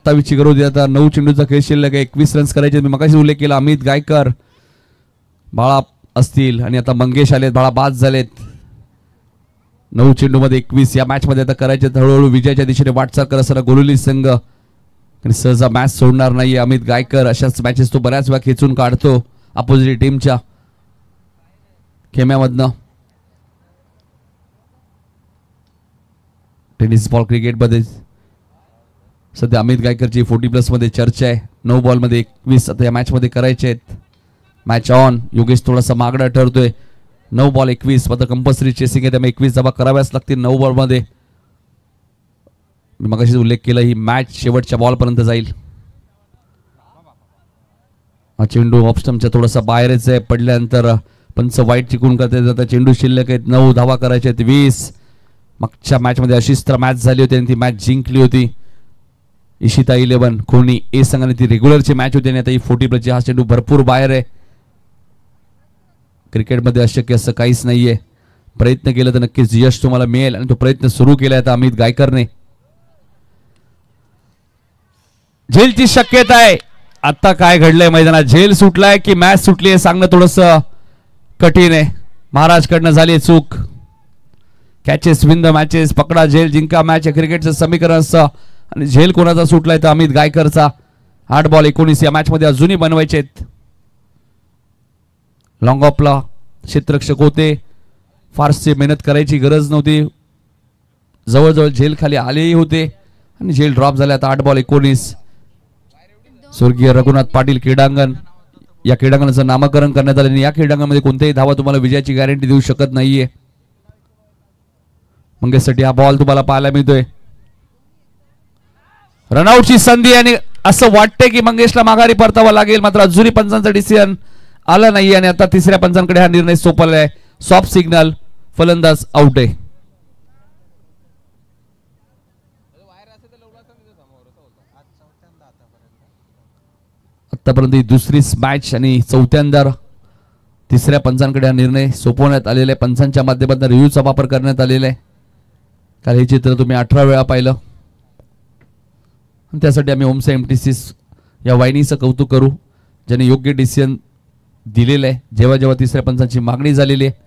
ची गरज होती. आता 9 चेंडूचा खेळ शिल्लक आहे. 21 रन्स करायचे. मी मगाशी उल्लेख केला. अमित गायकर बाळा असतील आणि आता मंगेश आलेत. बाळा बाद झालेत. 9 चेंडूमध्ये 21 या मॅच मध्ये आता करायचे. हळूहळू विजयाच्या दिशेने वाटचाल करत असताना गोलुली संघ आणि सहजा मॅच सोडणार नाहीये. अमित गायकर अशाच मॅचेस तो बऱ्याच वेळा खेचून काढतो अपोजिट टीमच्या खेम्यामधनं. टेनिस बॉल क्रिकेटमध्ये सध्या अमित गायकरची 40+ मध्ये चर्चा आहे. 9 बॉलमध्ये 21 आता या मॅच मध्ये करायचे आहेत. Match on. योगेश थोडासा मागडा ठरतोय. 9 बॉल 21 आता कंपल्सरी चेसिंग आहे त्यामुळे 21 धावा कराव्याच लागतील 9 बॉल मध्ये. मी मगाशी उल्लेख केला ही मॅच शेवटच्या बॉलपर्यंत जाईल. हा चेंडू ऑफ स्टंपच्या थोडासा बाहेरच आहे. पडल्यानंतर पंच वाईट चिकून करते. आता चेंडू शिल्लक आहेत. 9 धावा करायचे आहेत. 20 मागच्या मॅच मध्ये अशीच तर मॅच झाली होती आणि ती मॅच जिंकली होती. इशिता 11 खोनी ए संघाने ती रेग्युलरची मॅच होती आणि आता ही 40+ हा चेंडू भरपूर बाहेर आहे. क्रिकेटमध्ये अशक्य असं काहीच नाहीये. प्रयत्न केला तर नक्कीच यश तुम्हाला मिळेल आणि तो प्रयत्न सुरू केलाय आता अमित गायकरने. झेलची शक्यता आहे. आता काय घडलंय मैदानात. झेल सुटलाय की मॅच सुटली आहे सांगणं थोडस कठीण आहे. महाराजकडनं झाली चूक. Catches win the matches. पकडा झेल जिंका मॅच हे क्रिकेटचं समीकरण असतं आणि झेल कोणाचा सुटलाय तर अमित गायकरचा. 8 बॉल 19 या मॅच मध्ये अजूनही बनवायचे आहेत. लॉंग ऑफला क्षेत्ररक्षक होते. फारसे मेहनत करायची गरज नव्हती. जवळजवळ झेल खाली आलेही होते आणि झेल ड्रॉप झाले. आता 8 बॉल 19. स्वर्गीय रघुनाथ पाटील क्रीडांगण या क्रीडांगणाचं नामकरण करण्यात आले. या क्रीडांगणामध्ये कोणत्याही धावा तुम्हाला विजयाची गॅरंटी देऊ शकत नाहीये. मंगेशसाठी हा बॉल तुम्हाला पाहायला मिळतोय. रनआउटची संधी आणि असं वाटतंय की मंगेशला माघारी परतावा लागेल मात्र अजूनही पंचांचा डिसिजन आला नाही आणि आता तिसऱ्या पंचांकडे हा निर्णय सोपवला आहे. सॉफ्ट सिग्नल, फलंदाज आउट आहे. आतापर्यंत ही दुसरीच मॅच आणि चौथ्यांदा तिसऱ्या पंचांकडे हा निर्णय सोपवण्यात आलेला आहे. पंचांच्या माध्यमातून रिव्ह्यूचा वापर करण्यात आलेला आहे. कारण हे चित्र तुम्ही 18 वेळा पाहिलं. त्यासाठी आम्ही ओमसा एमटीसीस या वाहिनीचं कौतुक करू, ज्यांनी योग्य डिसिजन दिलेलं आहे जेव्हा जेव्हा तिसऱ्या पंचांची मागणी झालेली आहे.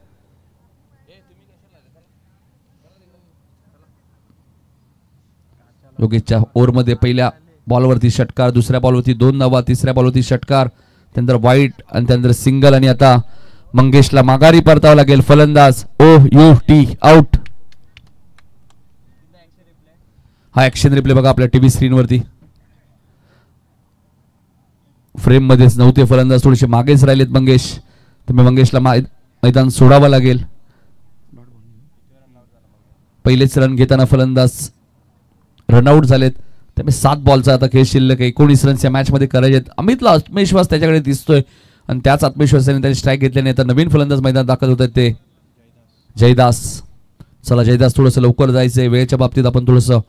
योगेशच्या ओव्हरमध्ये पहिल्या बॉलवरती षटकार, दुसऱ्या बॉलवरती 2 धावा, तिसऱ्या बॉलवरती षटकार, त्यानंतर वाईट आणि त्यानंतर सिंगल आणि आता मंगेशला माघारी परतावं लागेल. फलंदाज OUT आउट. हा ऍक्शन रिप्ले बघा आपल्या टीव्ही स्क्रीनवरती. फ्रेम मध्येच नव्हते फलंदाज, थोडेसे मागेच राहिलेत मंगेश. तुम्ही मंगेशला मैदान सोडावं लागेल. पहिलेच रन घेताना फलंदाज रनआउट झालेत. त्यामुळे 7 बॉलचा आता खेळ शिल्लक आहे. 19 रन्स या मॅच मध्ये करायचे आहेत. अमितला आत्मविश्वास त्याच्याकडे दिसतोय आणि त्याच आत्मविश्वासाने त्याने स्ट्राईक घेतल्याने आता नवीन फलंदाज मैदानात दाखल होत आहेत ते जयदास. चला जयदास, थोडंसं लवकर जायचंय. वेळेच्या बाबतीत आपण थोडंसं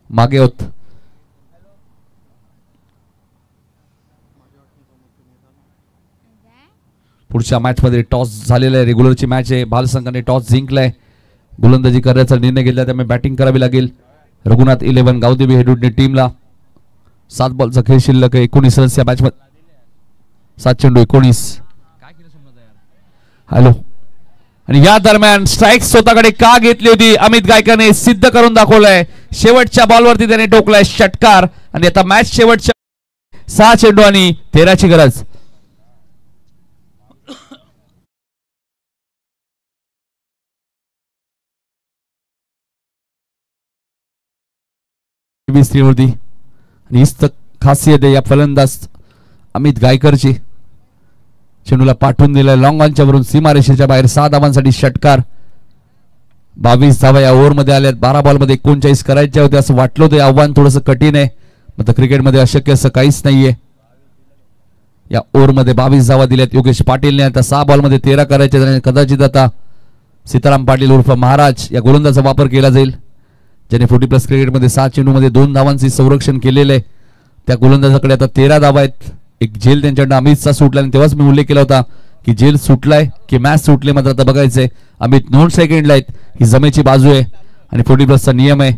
मागे आहोत. पुढच्या मॅच मध्ये टॉस झालेला आहे. रेग्युलरची मॅच आहे. भाल संघाने टॉस जिंकलाय. गोलंदाजी करण्याचा निर्णय घेतला, त्यामुळे बॅटिंग करावी लागेल. रघुनाथ 11 गावदेवी हेडवूडने टीमला. 7 बॉलचा खेळ शिल्लक आहे. 19 रन्स या मॅच मध्ये. 7 चेंडू 19. हॅलो. आणि या दरम्यान स्ट्राईक स्वतःकडे का घेतली होती अमित गायकाने सिद्ध करून दाखवलंय. शेवटच्या बॉलवरती त्याने टोकलाय षटकार आणि आता मॅच शेवटच्या 6 चेंडू आणि 13ची गरज. स्त्रीवरती आणि हीच खासियत आहे या फलंदाज अमित गायकरची. चेंडूला पाठवून दिलाय लॉंग ऑनच्या वरून सीमारेषेच्या बाहेर. 6 धावांसाठी षटकार. 22 धावा या ओव्हरमध्ये आल्यात. 12 बॉलमध्ये 39 करायचे होते असं वाटलं होतं. आव्हान थोडंसं कठीण आहे, मात्र क्रिकेटमध्ये अशक्य असं काहीच नाहीये. या ओव्हरमध्ये 22 धावा दिल्यात योगेश पाटीलने. आता 6 बॉलमध्ये 13 करायचे. कदाचित आता सीताराम पाटील उर्फ महाराज या गोलंदाजाचा वापर केला जाईल, ज्याने 40+ क्रिकेटमध्ये 7 चेंडूमध्ये 2 धावांचे संरक्षण केलेले आहे. त्या गोलंदाजाकडे आता 13 धावा आहेत. एक झेल त्यांच्याकडे अमितचा सुटला आणि तेव्हाच मी उल्लेख केला होता की झेल सुटलाय की मॅच सुटले. मात्र आता बघायचंय. अमित 9 सेकंडला आहेत. ही जमेची बाजू आहे आणि 40+चा नियम आहे.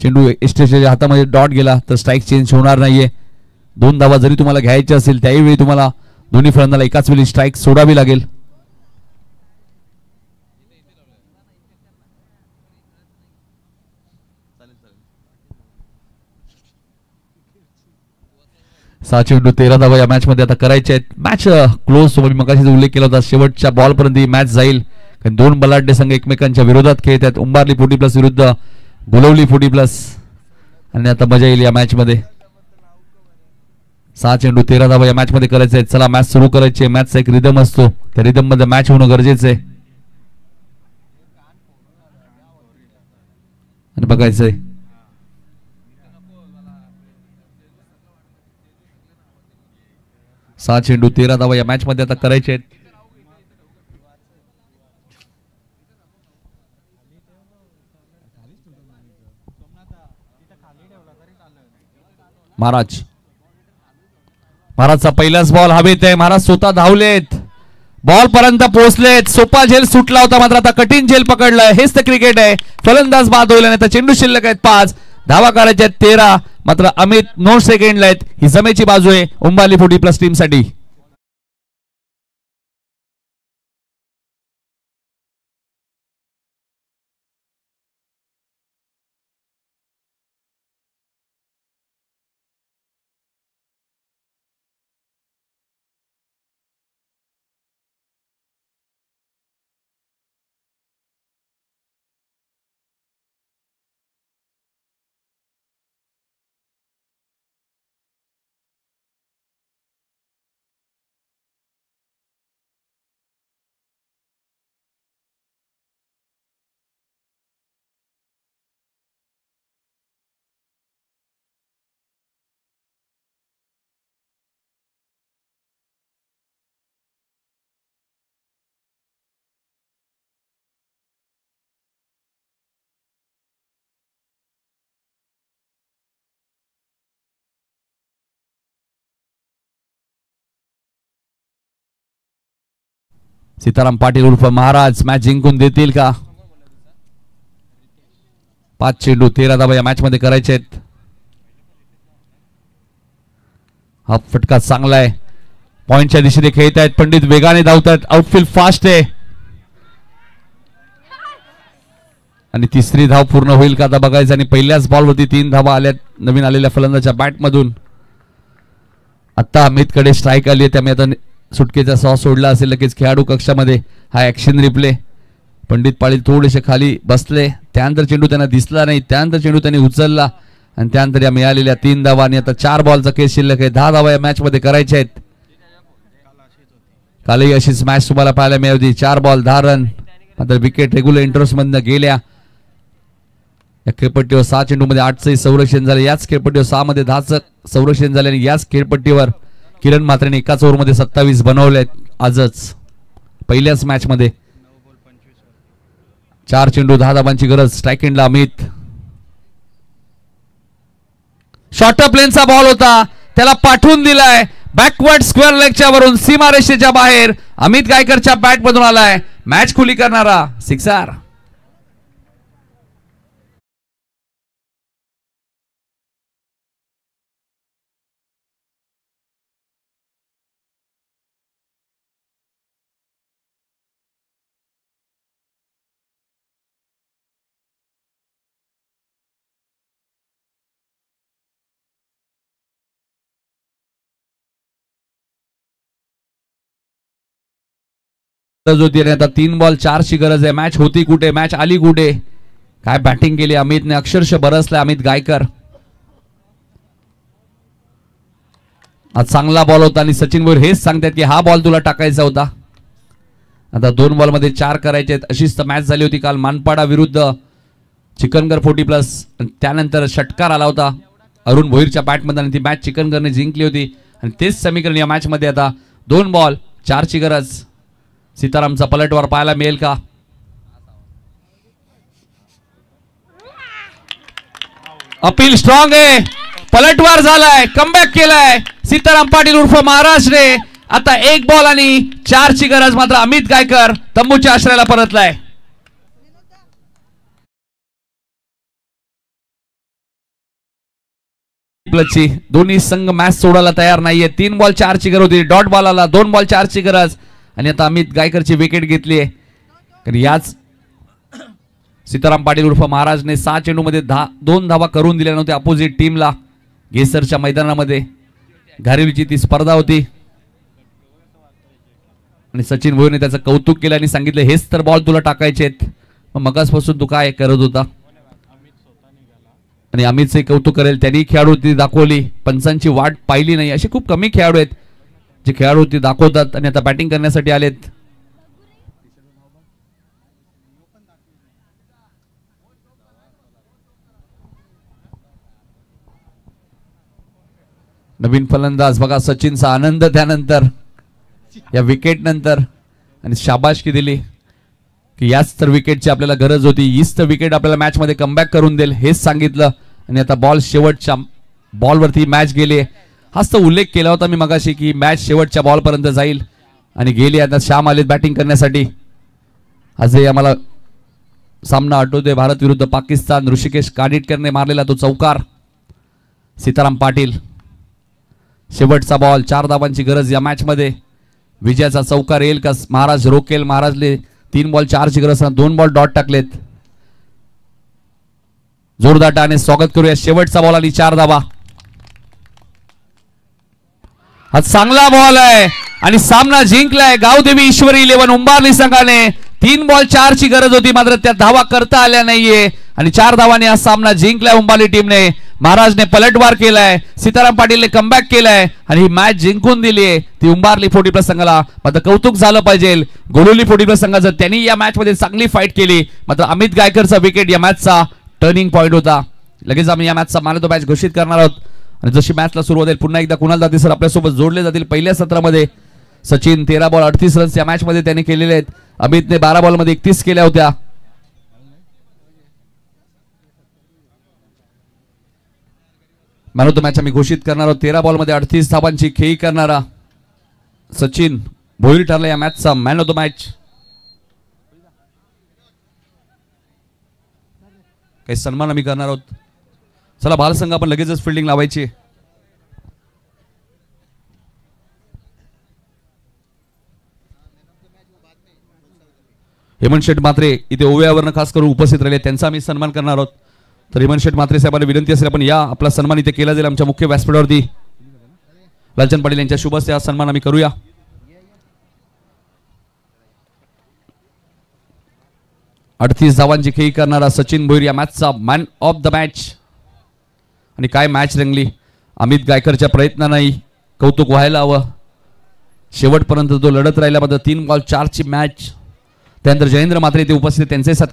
चेंडू एस्टेशच्या हातामध्ये डॉट गेला तर स्ट्राईक चेंज होणार नाहीये. 2 धावा जरी तुम्हाला घ्यायच्या असेल त्याही वेळी तुम्हाला दोन्ही फलंदाजाला एकाच वेळी स्ट्राईक सोडावी लागेल. सहा चेंडू 13 धावा या मॅच मध्ये आता करायचे आहेत. Match close. तुम्ही मगाशी उल्लेख केला होता शेवटच्या बॉल पर्यंत ही मॅच जाईल, कारण 2 बलाढ्य संघ एकमेकांच्या विरोधात खेळत आहेत. उंबारली 40+ विरुद्ध गोलवली 40+. आणि आता मजा येईल या मॅच मध्ये. 6 चेंडू 13 धावा या मॅच मध्ये करायचे आहेत. चला मॅच सुरू करायची. मॅचचा एक रिदम असतो, त्या रिदम मध्ये मॅच होणं गरजेचं आहे. आणि बघायचंय. 6 चेंडू 13 धावा या मॅच मध्ये आता करायचे आहेत. महाराजचा पहिलाच बॉल हवेत आहे. महाराज स्वतः धावलेत, बॉल पर्यंत पोहोचलेत. सोपा झेल सुटला होता, मात्र आता कठीण झेल पकडलाय. हेच तर क्रिकेट आहे. फलंदाज बाद होईल आणि आता चेंडू शिल्लक आहेत 5. धावा काढायच्या आहेत 13. मात्र अमित 9 सेकंडला आहेत. ही जमेची बाजू आहे उंबारली 40+ टीम साठी. सीताराम पाटील उर्फ महाराज मॅच जिंकून देतील का? 5 चेंडू 13 धावा या मॅच मध्ये करायचे आहेत. हा फटका चांगला आहे. पॉइंटच्या दिशेने खेळत आहेत पंडित, वेगाने धावतात. आउटफील्ड फास्ट आहे आणि तिसरी धाव पूर्ण होईल का आता बघायचं. आणि पहिल्याच बॉलवरती 3 धावा आल्या नवीन आलेल्या फलंदाच्या बॅटमधून. आता अमितकडे स्ट्राईक आली आहे, त्यामुळे आता सुटकेचा सॉस सोडला असेल लगेच खेळाडू कक्षामध्ये. हा ऍक्शन रिप्ले. पंडित पाटील थोडेसे खाली बसले, त्यानंतर चेंडू त्यांना दिसला नाही, त्यानंतर चेंडू त्यांनी उचलला आणि त्यानंतर या मिळालेल्या 3 धावा आणि आता 4 बॉलचा केस शिल्लक आहे. 10 धावा या मॅच मध्ये करायच्या आहेत. कालही अशीच मॅच तुम्हाला पाहायला मिळाली. 4 बॉल 10 रन. मात्र विकेट रेग्युलर इंटरेस्ट मधनं गेल्या. या खेळपट्टीवर 6 चेंडूमध्ये 8चं संरक्षण झालं. याच खेळपट्टीवर 6 मध्ये 10चं संरक्षण झाले आणि याच खेळपट्टीवर किरण म्हात्रेने एकाच ओव्हरमध्ये 27 बनवलेत आजच पहिल्याच मॅच मध्ये. 4 चेंडू 10 धावांची गरज. स्ट्राईक एंडला अमित. शॉर्ट प्लेनचा बॉल होता, त्याला पाठवून दिलाय बॅकवर्ड स्क्वेअर लेगच्या वरून सीमारेषेच्या बाहेर. अमित गायकरच्या बॅट मधून आलाय मॅच खुली करणारा सिक्सर. होती आता 3 बॉल 4 ची गरज आहे. मॅच होती कुठे, मॅच आली कुठे. काय बॅटिंग केली अमितने, अक्षरशः बरसलाय अमित गायकर. आज चांगला बॉल होता आणि सचिन भोईर हेच सांगतात की हा बॉल तुला टाकायचा होता. आता 2 बॉल मध्ये 4 करायचे आहेत. अशीच तर मॅच झाली होती काल मानपाडा विरुद्ध चिकनगर 40+. त्यानंतर षटकार आला होता अरुण भोईरच्या बॅटमध्ये आणि ती मॅच चिकनगरने जिंकली होती. आणि तेच समीकरण या मॅच मध्ये आता 2 बॉल 4 ची गरज. सीतारामचा पलटवार पाहायला मिळेल का? अपील स्ट्रॉंग आहे, पलटवार झालाय, कमबॅक केलाय सीताराम पाटील उर्फ महाराजने. आता 1 बॉल आणि 4 ची गरज. मात्र अमित गायकर तंबूच्या आश्रयाला परतलाय. दोन्ही संघ मॅच सोडायला तयार नाहीये. 3 बॉल 4 ची गरज होती. डॉट बॉल आला. 2 बॉल 4 ची गरज आणि आता अमित गायकरची विकेट घेतली आहे. कारण याच सीताराम पाटील उर्फ महाराजने 6 चेंडूमध्ये 2 धावा करून दिल्या नव्हत्या अपोजिट टीमला. गेसरच्या मैदानामध्ये घारेलीची ती स्पर्धा होती आणि सचिन भोईरने त्याचं कौतुक केलं आणि सांगितलं हेच तर बॉल तुला टाकायचे आहेत. मगासपासून तू काय करत होता. आणि अमितचे कौतुक करेल त्यांनी खेळाडू ती दाखवली. पंचांची वाट पाहिली नाही. असे खूप कमी खेळाडू आहेत जे खेळाडू ती दाखवतात आणि आता बॅटिंग करण्यासाठी आलेत. नवीन फलंदाज बघा सचिनचा आनंद त्यानंतर या विकेट नंतर. आणि शाबासकी दिली की याच तर विकेटची आपल्याला गरज होती. हीच तर विकेट आपल्याला मॅच मध्ये कमबॅक करून देईल हेच सांगितलं. आणि आता बॉल शेवटच्या बॉलवरती मॅच गेली. हाच तर उल्लेख केला होता मी मगाशी की मॅच शेवटच्या बॉल पर्यंत जाईल आणि गेली. आता श्याम आलेत बॅटिंग करण्यासाठी. आजही आम्हाला सामना आठवतोय भारत विरुद्ध पाकिस्तान. ऋषिकेश कानिटकरने मारलेला तो चौकार. सीताराम पाटील शेवटचा बॉल 4 धावांची गरज या मॅच मध्ये. विजयाचा चौकार येईल का? महाराज रोकेल. महाराजले 3 बॉल 4 ची गरज. 2 बॉल डॉट टाकलेत. जोरदार टाने स्वागत करूया. शेवटचा बॉल आणि 4 धावा. हा चांगला बॉल आहे आणि सामना जिंकलाय गावदेवी ईश्वरी 11 उंबारली संघाने. 3 बॉल 4 ची गरज होती मात्र त्या धावा करता आल्या नाहीये आणि 4 धावांनी हा सामना जिंकलाय उंबारली टीमने. महाराजने पलटवार केलाय. सीताराम पाटीलने कमबॅक केलाय आणि ही मॅच जिंकून दिली आहे ती उंबारली 40+ संघाला. मात्र कौतुक झालं पाहिजे गोलुली 40+ संघाचं. त्यांनी या मॅच मध्ये चांगली फाईट केली. मात्र अमित गायकरचा विकेट या मॅचचा टर्निंग पॉइंट होता. लगेच आम्ही या मॅचचा मॅन ऑफ द मॅच घोषित करणार आहोत. आणि जशी मॅचला सुरुवात होईल पुन्हा एकदा कुणाल दादी सर आपल्यासोबत जोडले जातील. पहिल्या सत्रामध्ये सचिन 13 बॉल 38 रन्स या मॅच मध्ये त्यांनी केलेले आहेत. अमितने 12 बॉल मध्ये 31 केल्या होत्या. मॅन ऑफ द मॅच आम्ही घोषित करणार आहोत. 13 बॉल मध्ये 38 धावांची खेळी करणारा सचिन भोईर ठरला या मॅचचा मॅन ऑफ द मॅच. काही सन्मान आम्ही करणार आहोत. चला बालसंघ आपण लगेचच फिल्डिंग लावायची. हेमंत शेठ मात्रे इथे ओव्यावरनं खास करून उपस्थित राहिले, त्यांचा आम्ही सन्मान करणार आहोत. तर हेमंत शेठ मात्रे साहेबांना विनंती असेल आपण या आपला सन्मान इथे केला जाईल. आमच्या मुख्य व्यासपीठावरती लालचंद पाटील यांच्या शुभ हस्ते हा सन्मान आम्ही करूया. अडतीस धावांची खेळी करणारा सचिन भोईर या मॅचचा मॅन ऑफ द मॅच. आणि काय मॅच रंगली. अमित गायकरच्या प्रयत्नांनाही कौतुक व्हायला हवं. शेवटपर्यंत तो लढत राहिल्याबद्दल 3 बॉल 4 ची मॅच. त्यानंतर जयेंद्र मात्रे ते उपस्थित त्यांचे